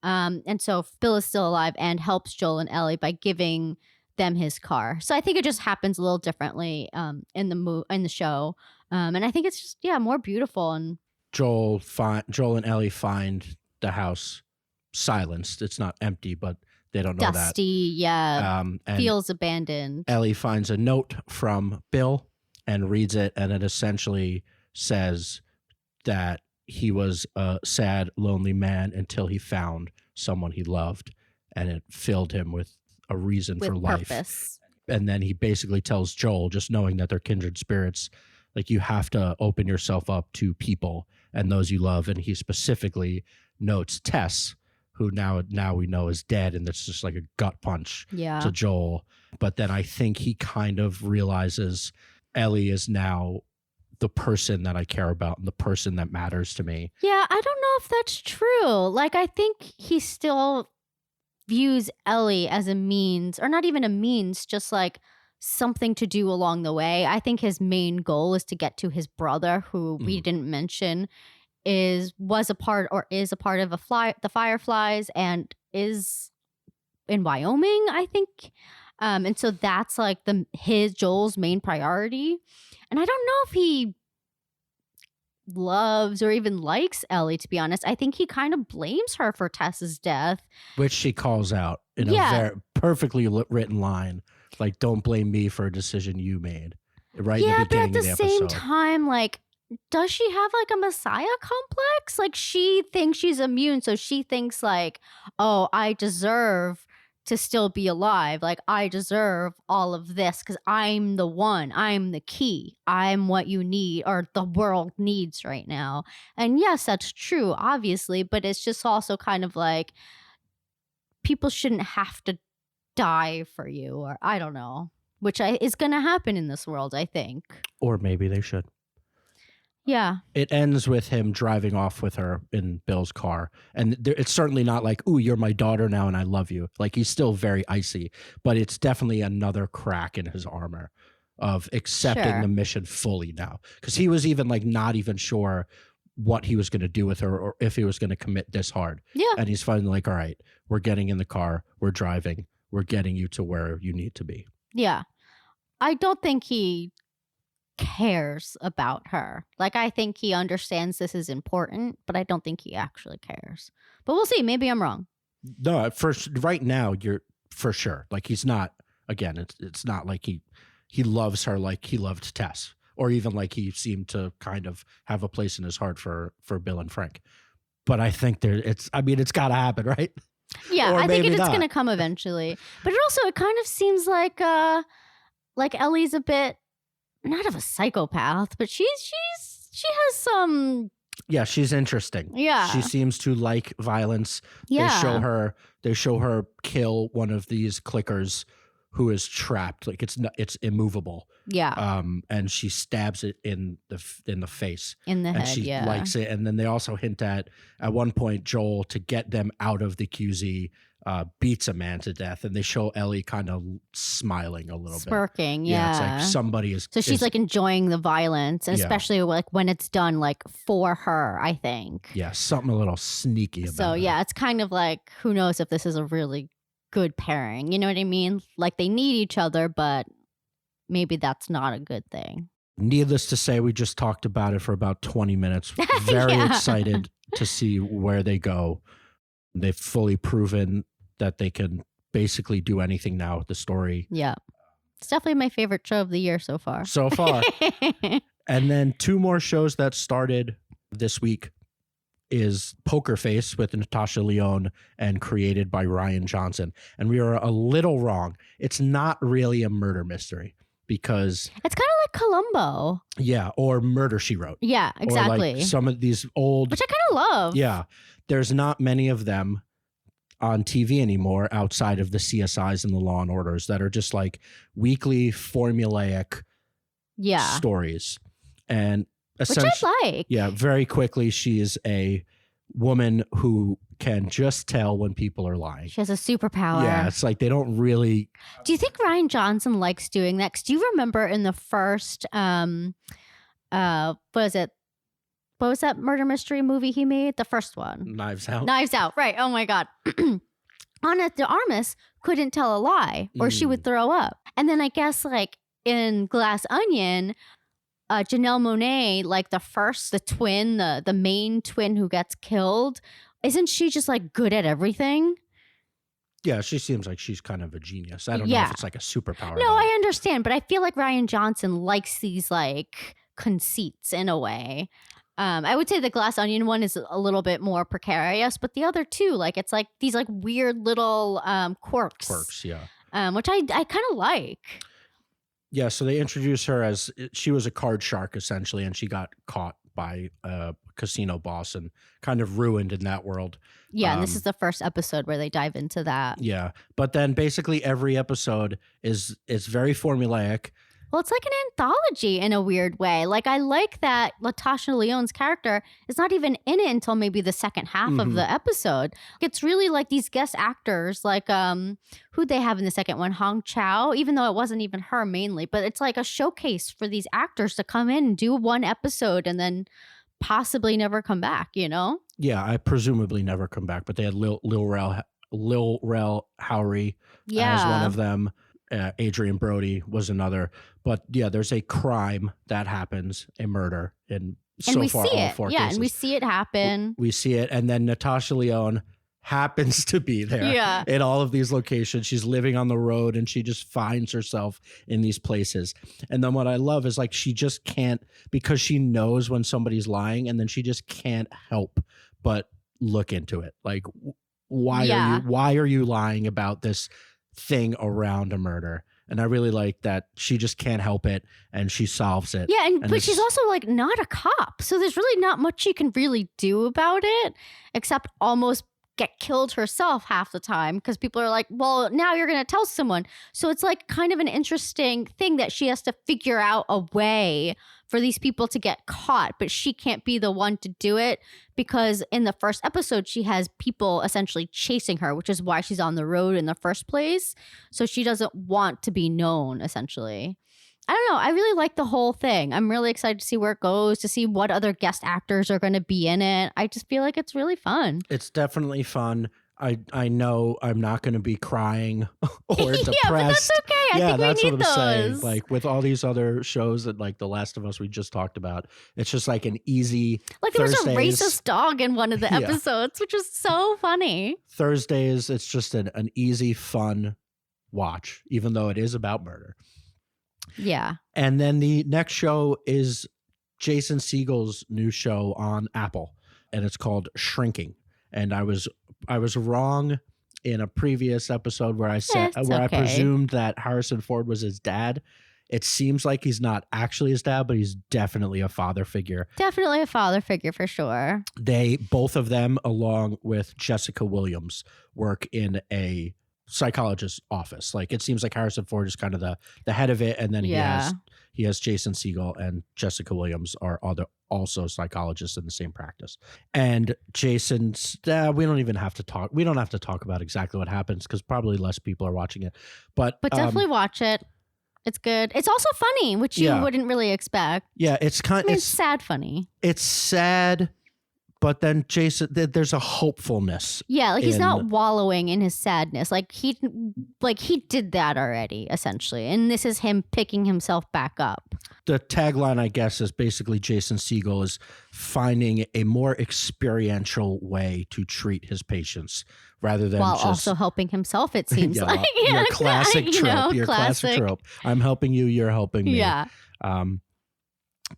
And so Bill is still alive and helps Joel and Ellie by giving them his car. So I think it just happens a little differently in the show. And I think it's just more beautiful. And Joel and Ellie find the house silenced. It's not empty, but they don't know dusty, that. Feels abandoned. Ellie finds a note from Bill and reads it, and it essentially says that he was a sad, lonely man until he found someone he loved, and it filled him with a reason for life. Purpose. And then he basically tells Joel, just knowing that they're kindred spirits, like, you have to open yourself up to people and those you love. And he specifically notes Tess, who now we know is dead, and that's just like a gut punch to Joel. But then I think he kind of realizes Ellie is now the person that I care about and the person that matters to me. Yeah, I don't know if that's true. Like, I think he still views Ellie as a means, or not even a means, just like something to do along the way. I think his main goal is to get to his brother, who we didn't mention was a part of the Fireflies and is in Wyoming, I think. And so that's like Joel's main priority. And I don't know if he loves or even likes Ellie, to be honest. I think he kind of blames her for Tess's death, which she calls out in a very perfectly written line, like, don't blame me for a decision you made, right in the beginning of the episode. But at the same time, like, does she have like a messiah complex? Like, she thinks she's immune, so she thinks like, oh, I deserve to still be alive. Like, I deserve all of this because I'm the one. I'm the key. I'm what you need, or the world needs right now. And yes, that's true, obviously, but it's just also kind of like, people shouldn't have to die for you, or I don't know, which is going to happen in this world, I think. Or maybe they should. Yeah. It ends with him driving off with her in Bill's car. And it's certainly not like, ooh, you're my daughter now and I love you. Like, he's still very icy, but it's definitely another crack in his armor of accepting the mission fully now. Because he was even like not even sure what he was going to do with her, or if he was going to commit this hard. Yeah. And he's finally like, all right, we're getting in the car. We're driving. We're getting you to where you need to be. Yeah. I don't think he cares about her. Like, I think he understands this is important, but I don't think he actually cares. But we'll see. Maybe I'm wrong. No, right now, you're for sure. Like, he's not, again, it's not like he loves her like he loved Tess, or even like he seemed to kind of have a place in his heart for Bill and Frank. But I think it's got to happen, right? Yeah, I think it's going to come eventually. But it kind of seems like Ellie's a bit, not of a psychopath, but she has some. Yeah, she's interesting. Yeah, she seems to like violence. Yeah, they show her kill one of these clickers who is trapped. Like, it's immovable. Yeah. And she stabs it in the face, in the head. And she likes it. And then they also hint at one point, Joel, to get them out of the QZ, beats a man to death, and they show Ellie kind of smiling a little smirking, bit. Yeah, it's like somebody is. So she's like enjoying the violence, and especially like when it's done like for her, I think. Yeah, something a little sneaky about it. So yeah, it's kind of like, who knows if this is a really good pairing. You know what I mean? Like, they need each other, but maybe that's not a good thing. Needless to say, we just talked about it for about 20 minutes. Very excited to see where they go. They've fully proven that they can basically do anything now with the story. Yeah. It's definitely my favorite show of the year so far. And then two more shows that started this week is Poker Face with Natasha Lyonne and created by Ryan Johnson. And we are a little wrong. It's not really a murder mystery, because it's kind of like Columbo. Yeah, or Murder, She Wrote. Yeah, exactly. Or like some of these old, which I kind of love. Yeah. There's not many of them on TV anymore outside of the CSIs and the Law and Orders that are just like weekly formulaic stories. And Which I like. Yeah, very quickly, she is a woman who can just tell when people are lying. She has a superpower. Yeah, it's like they don't really. Do you think Rian Johnson likes doing that? 'Cause do you remember in the first, what was it? What was that murder mystery movie he made? The first one. Knives Out. Knives Out, right. Oh my God. Ana de Armas couldn't tell a lie or she would throw up. And then I guess like in Glass Onion, Janelle Monáe, like the twin, the main twin who gets killed, isn't she just like good at everything? Yeah, she seems like she's kind of a genius. I don't know if it's like a superpower. No, I understand, but I feel like Rian Johnson likes these like conceits in a way. I would say the Glass Onion one is a little bit more precarious, but the other two, like it's like these like weird little quirks. Quirks, yeah. Which I kind of like. Yeah, so they introduce her as she was a card shark essentially, and she got caught by a casino boss and kind of ruined in that world. Yeah, and this is the first episode where they dive into that. Yeah, but then basically every episode is very formulaic. Well, it's like an anthology in a weird way. Like, I like that Latasha Leone's character is not even in it until maybe the second half of the episode. It's really like these guest actors, like who they have in the second one, Hong Chow, even though it wasn't even her mainly. But it's like a showcase for these actors to come in and do one episode and then possibly never come back, you know? Yeah, I presumably never come back. But they had Lil Rel Howery as one of them. Adrian Brody was another. But yeah, there's a crime that happens, a murder, and so far all four cases. Yeah, and we see it happen. We see it, and then Natasha Lyonne happens to be there in all of these locations. She's living on the road, and she just finds herself in these places. And then what I love is like she just can't, because she knows when somebody's lying, and then she just can't help but look into it. Like, why are you lying about this thing around a murder? And I really like that she just can't help it and she solves it. Yeah, but she's also like not a cop. So there's really not much she can really do about it except almost get killed herself half the time because people are like, well, now you're going to tell someone. So it's like kind of an interesting thing that she has to figure out a way for these people to get caught, but she can't be the one to do it because in the first episode, she has people essentially chasing her, which is why she's on the road in the first place. So she doesn't want to be known, essentially. I don't know. I really like the whole thing. I'm really excited to see where it goes, to see what other guest actors are going to be in it. I just feel like it's really fun. It's definitely fun. I know I'm not going to be crying or depressed. Yeah, but that's okay. I think that's we need what I'm saying. those. Like with all these other shows that like The Last of Us we just talked about, it's just like an easy like there was a Thursdays. racist dog in one of the episodes, which is so funny. Thursdays, it's just an easy, fun watch, even though it is about murder. Yeah. And then the next show is Jason Segel's new show on Apple, and it's called Shrinking. And I was wrong in a previous episode where I said I presumed that Harrison Ford was his dad. It seems like he's not actually his dad, but he's definitely a father figure. Definitely a father figure for sure. Both of them, along with Jessica Williams, work in a psychologist's office. Like it seems like Harrison Ford is kind of the head of it, and then he has Jason Segel and Jessica Williams are also psychologists in the same practice. And Jason's we don't have to talk about exactly what happens because probably less people are watching it. But definitely watch it. It's good. It's also funny, which you wouldn't really expect. Yeah, it's sad funny. It's sad. But then Jason, there's a hopefulness. Yeah, like he's not wallowing in his sadness. Like he did that already, essentially. And this is him picking himself back up. The tagline, I guess, is basically Jason Segel is finding a more experiential way to treat his patients rather than while also helping himself, it seems like. Your classic trope. Your classic trope. I'm helping you, you're helping me. Yeah.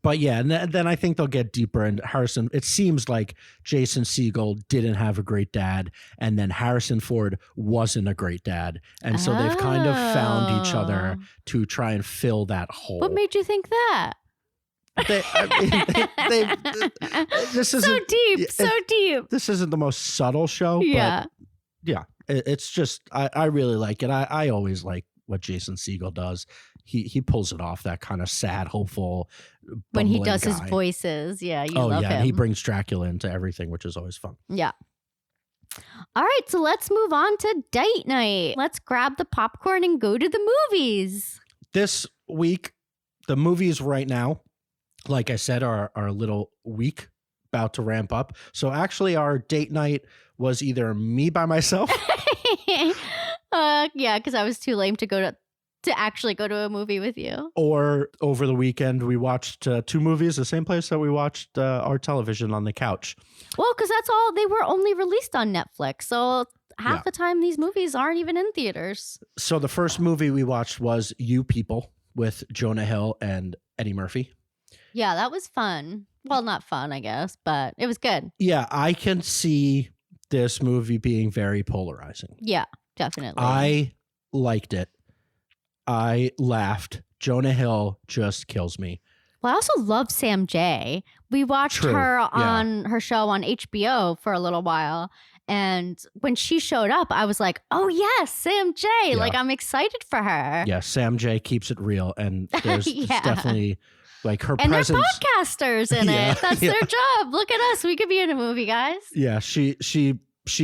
But yeah, and then I think they'll get deeper. And Harrison, it seems like Jason Segel didn't have a great dad, and then Harrison Ford wasn't a great dad, and so they've kind of found each other to try and fill that hole. What made you think that? This isn't so deep. This isn't the most subtle show, but yeah, it's just I really like it. I always like what Jason Segel does. he pulls it off, that kind of sad, hopeful, When he bumbling does his guy. voices. Yeah, you Oh love yeah, him. and he brings Dracula into everything, which is always fun. Yeah. All right, so let's move on to date night. Let's grab the popcorn and go to the movies. This week, the movies right now, like I said, are a little weak, about to ramp up. So actually our date night was either me by myself. Yeah, because I was too lame to actually go to a movie with you. Or over the weekend, we watched 2 movies, the same place that we watched our television on the couch. Well, because they were only released on Netflix. So half the time these movies aren't even in theaters. So the first movie we watched was You People with Jonah Hill and Eddie Murphy. Yeah, that was fun. Well, not fun, I guess, but it was good. Yeah, I can see this movie being very polarizing. Yeah, definitely. I liked it. I laughed. Jonah Hill just kills me. Well, I also love Sam J. We watched her on her show on HBO for a little while. And when she showed up, I was like, oh, yes, Sam J. Yeah. Like, I'm excited for her. Yeah, Sam J keeps it real. And there's Yeah. definitely like her And presence. they're podcasters in it. That's their job. Look at us. We could be in a movie, guys. Yeah, she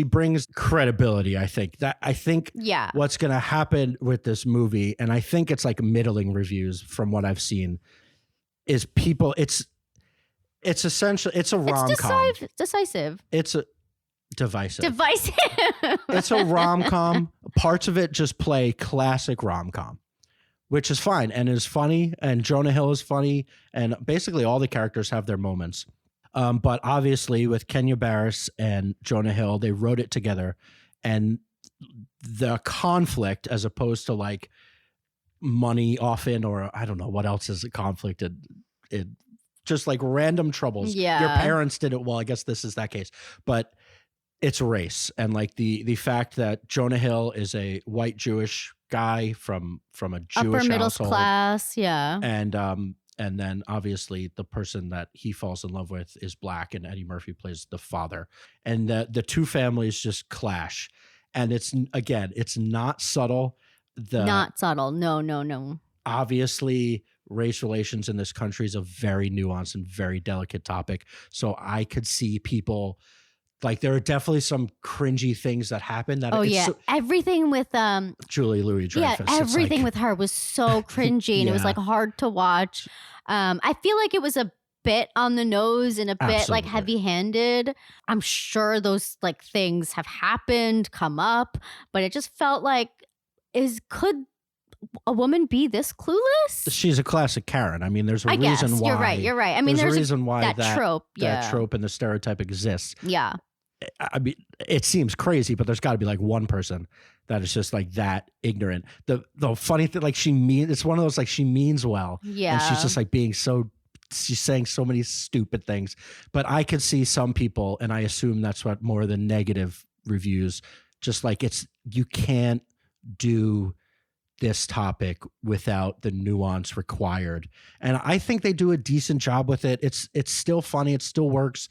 brings credibility, I think. Yeah. What's going to happen with this movie, and I think it's like middling reviews from what I've seen, is people, it's essentially, it's a rom-com. It's decisive. It's a divisive. Divisive. It's a rom-com. Parts of it just play classic rom-com, which is fine and is funny, and Jonah Hill is funny, and basically all the characters have their moments. But obviously with Kenya Barris and Jonah Hill, they wrote it together, and the conflict, as opposed to like money often, or I don't know what else is a conflict, it just like random troubles. Yeah. Your parents did it. Well, I guess this is that case, but it's race. And like the fact that Jonah Hill is a white Jewish guy from a Jewish upper middle household, class. Yeah. and then obviously the person that he falls in love with is black, and Eddie Murphy plays the father, and the two families just clash. And it's not subtle. Not subtle. No. Obviously, race relations in this country is a very nuanced and very delicate topic. So I could see people, like, there are definitely some cringy things that happen. That everything with Julie Louis-Dreyfus. Yeah, everything with her was so cringy, and it was like hard to watch. I feel like it was a bit on the nose and a bit like heavy-handed. I'm sure those like things have happened, come up, but it just felt like, could a woman be this clueless? She's a classic Karen. I mean, there's a reason why. You're right. I mean, there's a reason why that trope. That trope and the stereotype exists. Yeah. I mean, it seems crazy, but there's got to be like one person that is just like that ignorant. The funny thing, like it's one of those, like, she means well. Yeah. And she's just like she's saying so many stupid things. But I could see some people, and I assume that's what more than negative reviews, just like, you can't do this topic without the nuance required. And I think they do a decent job with it. It's still funny. It still works.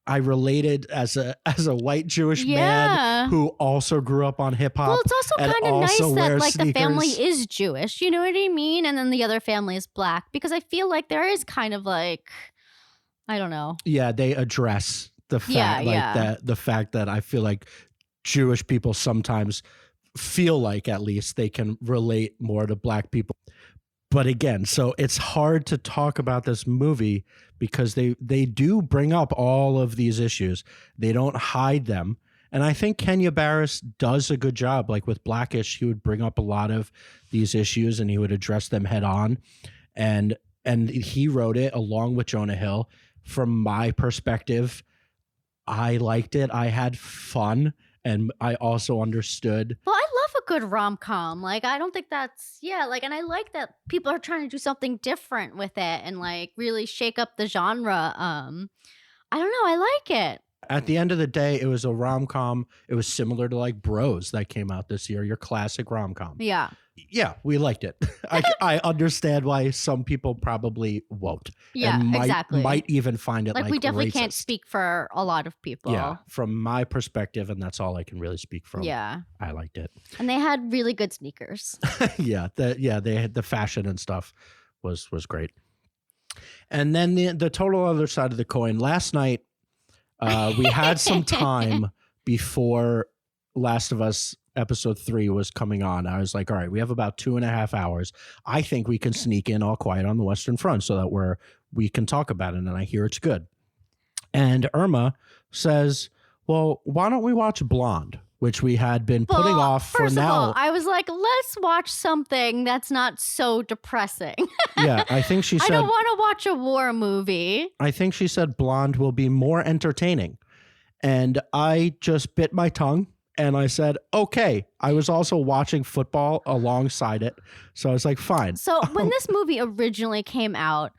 I related as a white Jewish man who also grew up on hip hop. Well, it's also kind of nice that like the family is Jewish. You know what I mean? And then the other family is black, because I feel like there is kind of like, I don't know. Yeah, they address the fact that the fact that I feel like Jewish people sometimes feel like at least they can relate more to black people. But again, so it's hard to talk about this movie because they do bring up all of these issues. They don't hide them. And I think Kenya Barris does a good job. Like with Blackish, he would bring up a lot of these issues and he would address them head on. And he wrote it along with Jonah Hill. From my perspective, I liked it. I had fun. And I also understood. Well, I love a good rom-com. Like, I don't think that's, and I like that people are trying to do something different with it and like really shake up the genre. I don't know. I like it. At the end of the day, it was a rom-com. It was similar to like Bros that came out this year, your classic rom-com. Yeah. Yeah, we liked it. I understand why some people probably won't. Yeah, and exactly. Might even find it like we definitely racist. can't speak for a lot of people. Yeah, from my perspective, and that's all I can really speak from. Yeah. I liked it. And they had really good sneakers. They had the fashion and stuff was great. And then the total other side of the coin, last night we had some time before Last of Us episode 3 was coming on. I was like, all right, we have about 2.5 hours. I think we can sneak in All Quiet on the Western Front so that we can talk about it, and I hear it's good. And Irma says, well, why don't we watch Blonde, which we had been putting off for now. First of all, I was like, let's watch something that's not so depressing. Yeah, I think she said, I don't want to watch a war movie. I think she said Blonde will be more entertaining. And I just bit my tongue. And I said, okay. I was also watching football alongside it. So I was like, fine. So when this movie originally came out,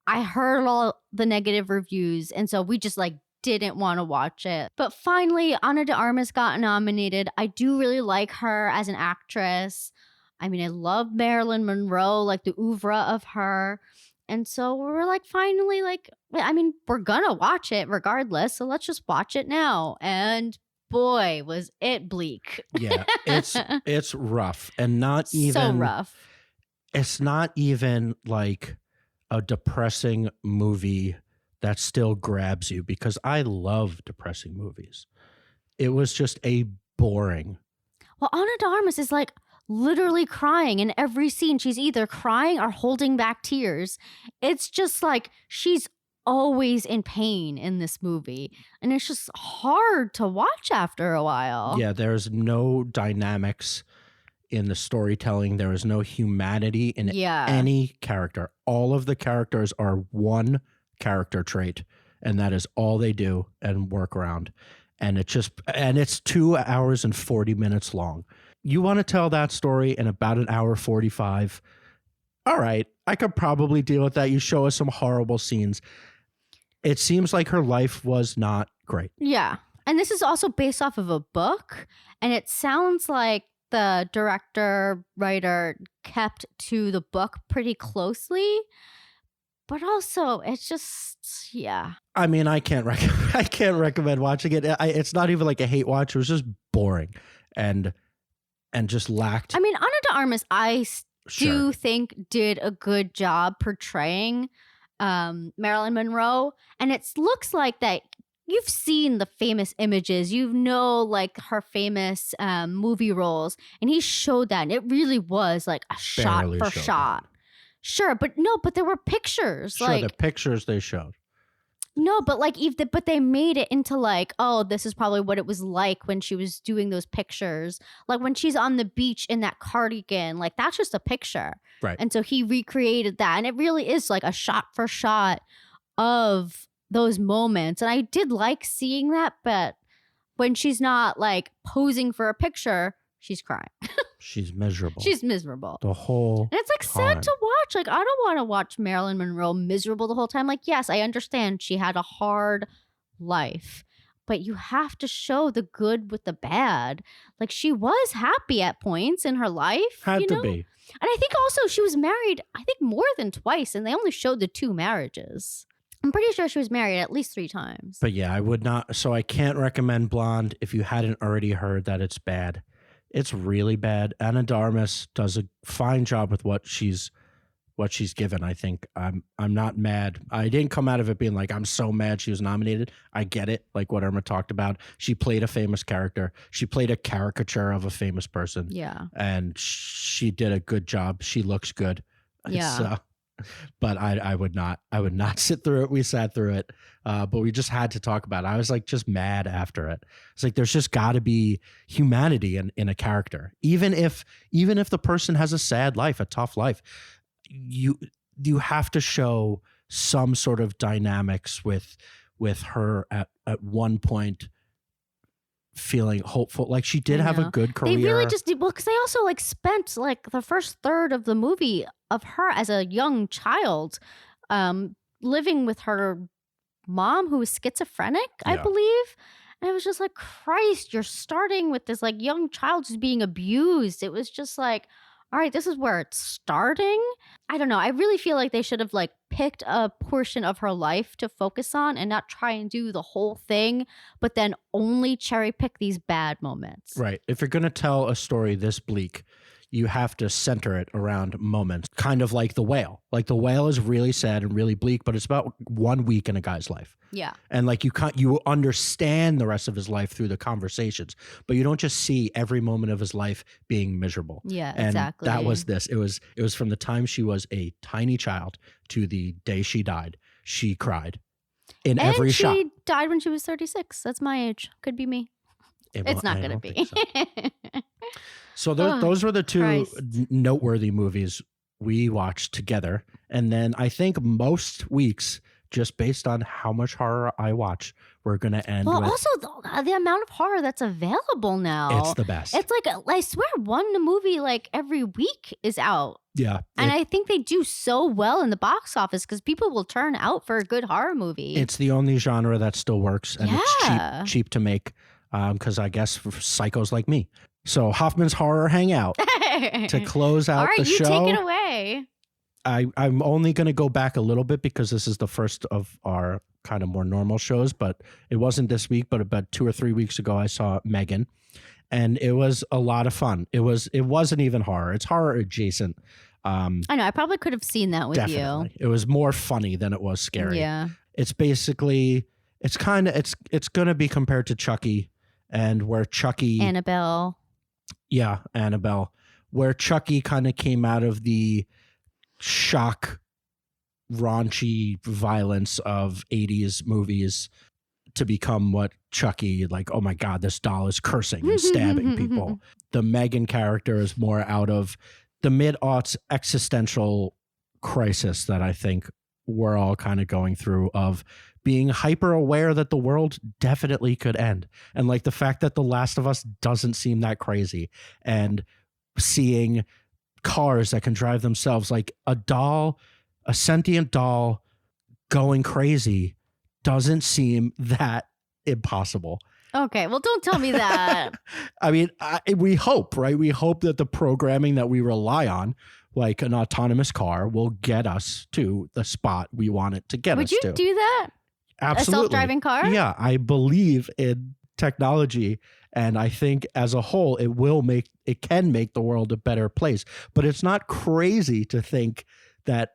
I heard all the negative reviews. And so we just like didn't want to watch it. But finally, Ana de Armas got nominated. I do really like her as an actress. I mean, I love Marilyn Monroe, like the oeuvre of her. And so we're like, finally, like, I mean, we're going to watch it regardless. So let's just watch it now. And boy, was it bleak. Yeah, it's rough, and not even so rough. It's not even like a depressing movie that still grabs you, because I love depressing movies. It was just a boring. Well, Ana de Armas is like literally crying in every scene. She's either crying or holding back tears. It's just like she's always in pain in this movie, and it's just hard to watch after a while. Yeah, there's no dynamics in the storytelling. There is no humanity in any character. All of the characters are one character trait, and that is all they do and work around. And it's 2 hours and 40 minutes long. You want to tell that story in about an hour 45? All right, I could probably deal with that. You show us some horrible scenes. It seems like her life was not great. Yeah. And this is also based off of a book. And it sounds like the director, writer kept to the book pretty closely. But also, it's just, yeah. I mean, I can't recommend watching it. It's not even like a hate watch. It was just boring and just lacked. I mean, Ana de Armas, I do think did a good job portraying Marilyn Monroe, and it looks like that you've seen the famous images, like her famous movie roles, and he showed that, and it really was like a shot for shot. Sure, but there were pictures. Sure, the pictures they showed. No, but like but they made it into like, oh, this is probably what it was like when she was doing those pictures. Like when she's on the beach in that cardigan, like that's just a picture. Right. And so he recreated that. And it really is like a shot for shot of those moments. And I did like seeing that, but when she's not like posing for a picture, she's crying. She's miserable. She's miserable. The whole And it's like sad to watch. Like, I don't want to watch Marilyn Monroe miserable the whole time. Like, yes, I understand she had a hard life, but you have to show the good with the bad. Like, she was happy at points in her life. Had to be. And I think also she was married, I think more than twice, and they only showed the 2 marriages. I'm pretty sure she was married at least 3 times. But yeah, I would not. So I can't recommend Blonde if you hadn't already heard that it's bad. It's really bad. Ana de Armas does a fine job with what she's given. I think I'm not mad. I didn't come out of it being like, I'm so mad she was nominated. I get it. Like what Irma talked about. She played a famous character. She played a caricature of a famous person. Yeah. And she did a good job. She looks good. Yeah. But I would not sit through it. We sat through it, but we just had to talk about it. I was like just mad after it. It's like there's just got to be humanity in a character, even if the person has a sad life, a tough life. You have to show some sort of dynamics with her at one point feeling hopeful. Like she did have a good career. They really just did, well, because they also like spent like the first third of the movie of her as a young child living with her mom who was schizophrenic, I believe. And I was just like, Christ, you're starting with this like young child just being abused. It was just like, all right, this is where it's starting. I don't know. I really feel like they should have like picked a portion of her life to focus on and not try and do the whole thing, but then only cherry pick these bad moments. Right. If you're going to tell a story this bleak, you have to center it around moments, kind of like The Whale. Like The Whale is really sad and really bleak, but it's about 1 week in a guy's life. Yeah. And like you understand the rest of his life through the conversations, but you don't just see every moment of his life being miserable. Yeah, and exactly. that was this. It was from the time she was a tiny child to the day she died. She cried in every shot. She died when she was 36. That's my age. Could be me. It's not going to be. So those were the two noteworthy movies we watched together. And then I think most weeks, just based on how much horror I watch, we're going to end with... also the amount of horror that's available now. It's the best. It's like, I swear, one movie like every week is out. Yeah. And I think they do so well in the box office because people will turn out for a good horror movie. It's the only genre that still works. And it's cheap to make because I guess for psychos like me. So Hoffman's Horror Hangout to close out the show. All right, you take it away. I'm only going to go back a little bit because this is the first of our kind of more normal shows, but it wasn't this week, but about 2 or 3 weeks ago, I saw M3GAN, and it was a lot of fun. It wasn't even horror. It's horror adjacent. I know. I probably could have seen that with you. It was more funny than it was scary. Yeah. It's basically, it's going to be compared to Chucky, and where Chucky... Annabelle. Yeah, Annabelle. Where Chucky kind of came out of the shock, raunchy violence of 80s movies to become what Chucky, like, oh my God, this doll is cursing and stabbing people. The M3GAN character is more out of the mid-aughts existential crisis that I think we're all kind of going through, of being hyper aware that the world definitely could end. And like the fact that The Last of Us doesn't seem that crazy, and seeing cars that can drive themselves, like a sentient doll going crazy doesn't seem that impossible. Okay, well, don't tell me that. I mean, we hope, right? We hope that the programming that we rely on, like an autonomous car, will get us to the spot we want it to get us to. Would you do that? Absolutely. A self-driving car? Yeah, I believe in technology, and I think as a whole it can make the world a better place. But it's not crazy to think that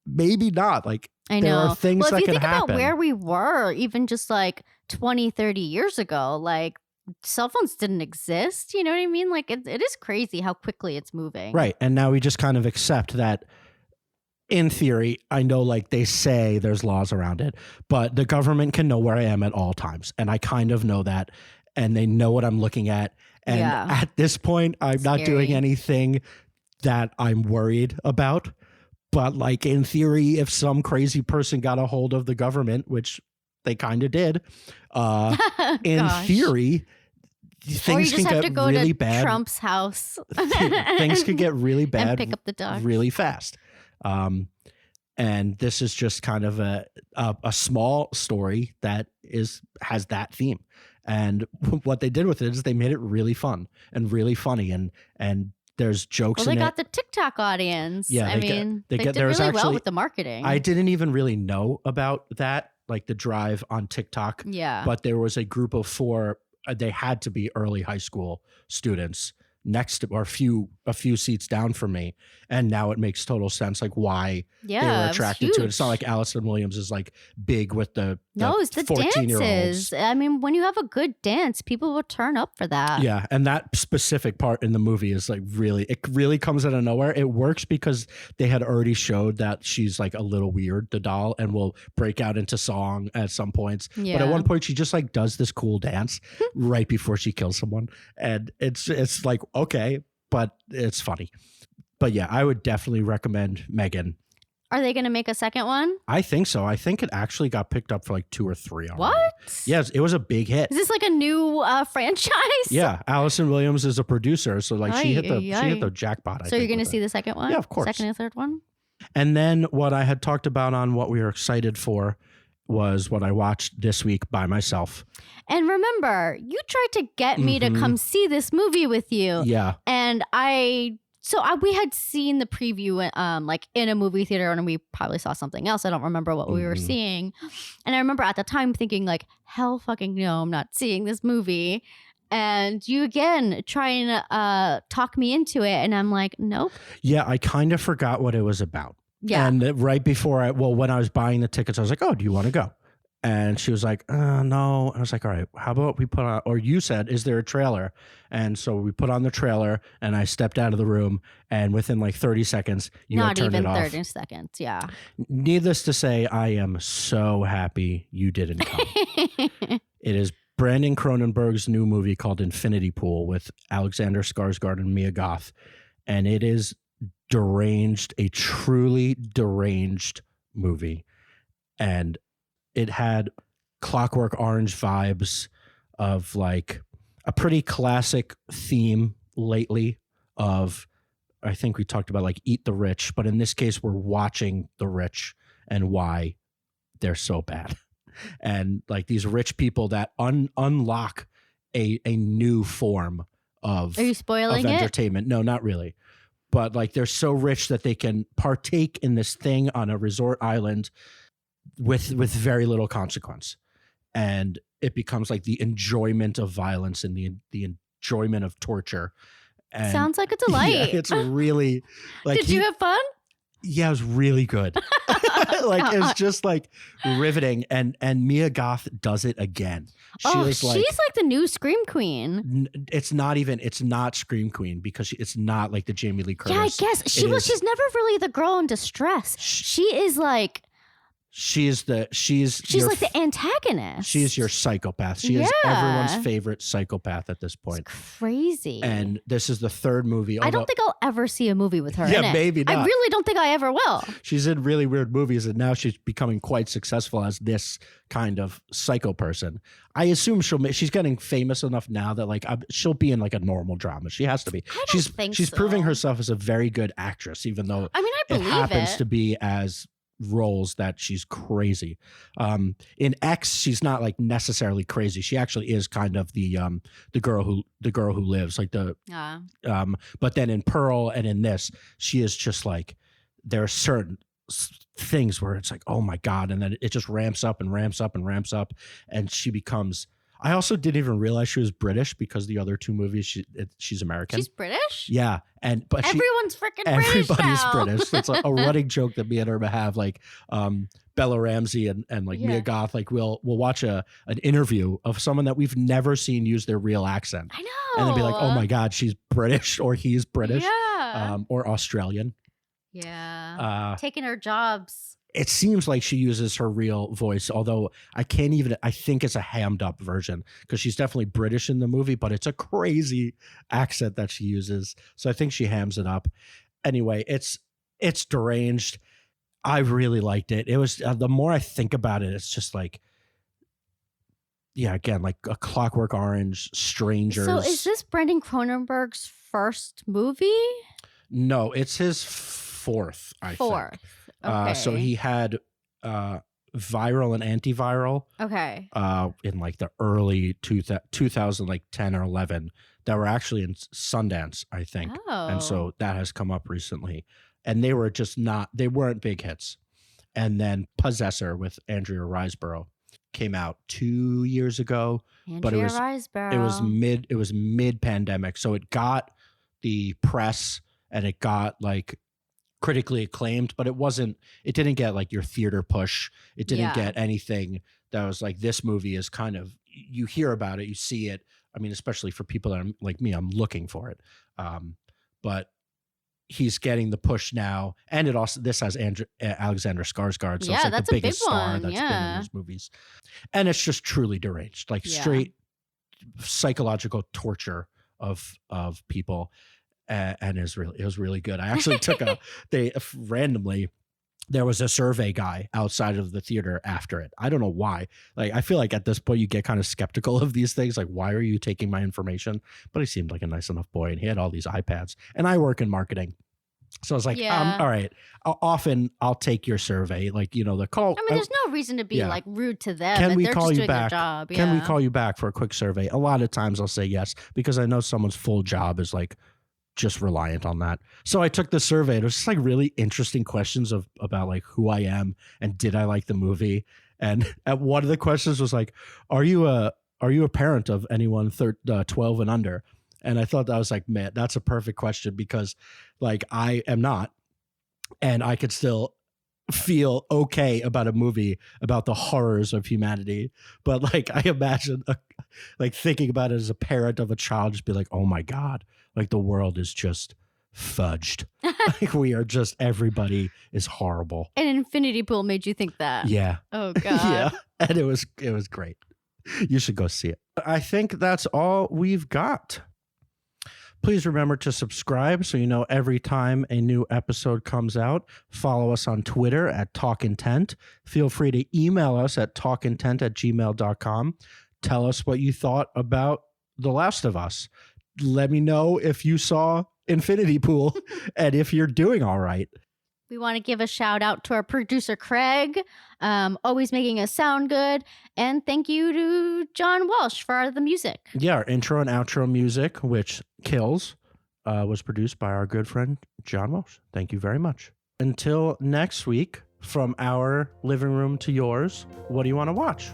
maybe not. Like, I know. There are things that can happen. If you think about where we were even just like 20, 30 years ago, like cell phones didn't exist. You know what I mean? Like it is crazy how quickly it's moving. Right. And now we just kind of accept that. In theory, I know like they say there's laws around it, but the government can know where I am at all times. And I kind of know that, and they know what I'm looking at. And at this point, I'm not doing anything that I'm worried about. But like in theory, if some crazy person got a hold of the government, which they kind of did, in theory, things can get really bad. Trump's house. Things could get really bad and pick up the dog really fast. And this is just kind of a small story that has that theme. And what they did with it is they made it really fun and really funny, and there's jokes in it. Well, they got the TikTok audience. Yeah, they did really well with the marketing. I didn't even really know about that, like the drive on TikTok. Yeah. But there was a group of 4, they had to be early high school students next to, or a few seats down from me, and now it makes total sense like why they were attracted to it. It's not like Allison Williams is like big with the it's the 14-year-olds. I mean, when you have a good dance, people will turn up for that. Yeah, and that specific part in the movie is like it really comes out of nowhere. It works because they had already showed that she's like a little weird, the doll, and will break out into song at some points. Yeah. But at one point she just like does this cool dance right before she kills someone, and it's like, okay, but it's funny. But yeah, I would definitely recommend M3GAN. Are they going to make a second one? I think so. I think it actually got picked up for like 2 or 3 already. What? Yes, it was a big hit. Is this like a new franchise? Yeah, Allison Williams is a producer, so like she hit the jackpot. So you're going to see the second one? Yeah, of course. Second and third one? And then what I had talked about on what we were excited for was what I watched this week by myself. And remember, you tried to get me to come see this movie with you. Yeah. And we had seen the preview like in a movie theater, and we probably saw something else. I don't remember what we were seeing. And I remember at the time thinking like, hell fucking no, I'm not seeing this movie. And you again trying to talk me into it. And I'm like, nope. Yeah, I kind of forgot what it was about. Yeah. And right before when I was buying the tickets, I was like, oh, do you want to go? And she was like, no. I was like, all right, how about we put on, or you said, is there a trailer? And so we put on the trailer, and I stepped out of the room, and within like 30 seconds, you had turned it off. Not even 30 seconds, yeah. Needless to say, I am so happy you didn't come. It is Brandon Cronenberg's new movie called Infinity Pool with Alexander Skarsgård and Mia Goth. And it is deranged, a truly deranged movie. And it had Clockwork Orange vibes of like a pretty classic theme lately of, I think we talked about like Eat the Rich, but in this case, we're watching the rich and why they're so bad. And like these rich people that unlock a new form of, are you spoiling of entertainment. No, not really. But like they're so rich that they can partake in this thing on a resort island with very little consequence. And it becomes like the enjoyment of violence and the enjoyment of torture. And sounds like a delight. Yeah, it's really like. Did you have fun? Yeah, it was really good. Like it's just like riveting, and Mia Goth does it again. She's like the new Scream Queen. It's not Scream Queen because it's not like the Jamie Lee Curtis. Yeah, I guess she's never really the girl in distress. She is like. She's like the antagonist. She's your psychopath. She is everyone's favorite psychopath at this point. It's crazy. And this is the third movie. I don't think I'll ever see a movie with her in it. Maybe not. I really don't think I ever will. She's in really weird movies, and now she's becoming quite successful as this kind of psycho person. I assume she's getting famous enough now that like she'll be in like a normal drama. She has to be. She's proving herself as a very good actress, even though I believe it happens to be as roles that she's crazy. In X, she's not like necessarily crazy. She actually is kind of the girl who lives like but then in Pearl and in this, she is just like, there are certain things where it's like, oh my God, and then it just ramps up and ramps up and ramps up, and she becomes. I also didn't even realize she was British because the other two movies she's American. She's British? Yeah. But everyone's freaking British. Everybody's now. British. It's a running joke that me and Irma have, like Bella Ramsey and like Mia Goth, like we'll watch an interview of someone that we've never seen use their real accent. I know. And then be like, oh my God, she's British or he's British. Yeah. Or Australian. Yeah. Taking her jobs. It seems like she uses her real voice, although I think it's a hammed up version because she's definitely British in the movie, but it's a crazy accent that she uses. So I think she hams it up. Anyway, it's deranged. I really liked it. It was, the more I think about it, it's just like, yeah, again, like a Clockwork Orange, Strangers. So is this Brandon Cronenberg's first movie? No, it's his fourth, I think. Okay. So he had Viral and Antiviral. Okay. In like the early 2000, like 10 or 11, that were actually in Sundance, I think. Oh. And so that has come up recently. And they weren't big hits. And then Possessor with Andrea Riseborough came out 2 years ago. Riseborough. It was mid pandemic. So it got the press and it got like critically acclaimed, but it didn't get like your theater push. It didn't get anything that was like, this movie is kind of, you hear about it, you see it. I mean, especially for people that are like me, I'm looking for it. But he's getting the push now. And this has Alexander Skarsgård. So it's like the biggest star that's been in these movies. And it's just truly deranged, like straight psychological torture of people. And it was really good. I actually took randomly, there was a survey guy outside of the theater after it. I don't know why. Like, I feel like at this point you get kind of skeptical of these things. Like, why are you taking my information? But he seemed like a nice enough boy, and he had all these iPads. And I work in marketing, So I was like, Yeah. all right. Often I'll take your survey. Like, the call. I mean, there's no reason to be like rude to them. Can we they're call just you doing their back? job. Can we Yeah. call you back for a quick survey? A lot of times I'll say yes because I know someone's full job is like just reliant on that. So I took the survey. It was just like really interesting questions about like who I am and did I like the movie. And at one of the questions was like, are you a parent of anyone 12 and under? And I thought that was like, man, that's a perfect question because like I am not. And I could still feel okay about a movie about the horrors of humanity. But like, I imagine like thinking about it as a parent of a child, just be like, oh my God, like the world is just fudged. Like we are just, everybody is horrible. And Infinity Pool made you think that. Yeah. Oh God. Yeah. And it was great. You should go see it. I think that's all we've got. Please remember to subscribe so you know every time a new episode comes out. Follow us on Twitter at TalkIntent. Feel free to email us at talkintent@gmail.com. Tell us what you thought about The Last of Us. Let me know if you saw Infinity Pool and if you're doing all right. We want to give a shout out to our producer, Craig, always making us sound good. And thank you to John Walsh for the music. Yeah, our intro and outro music, which kills, was produced by our good friend, John Walsh. Thank you very much. Until next week, from our living room to yours, what do you want to watch?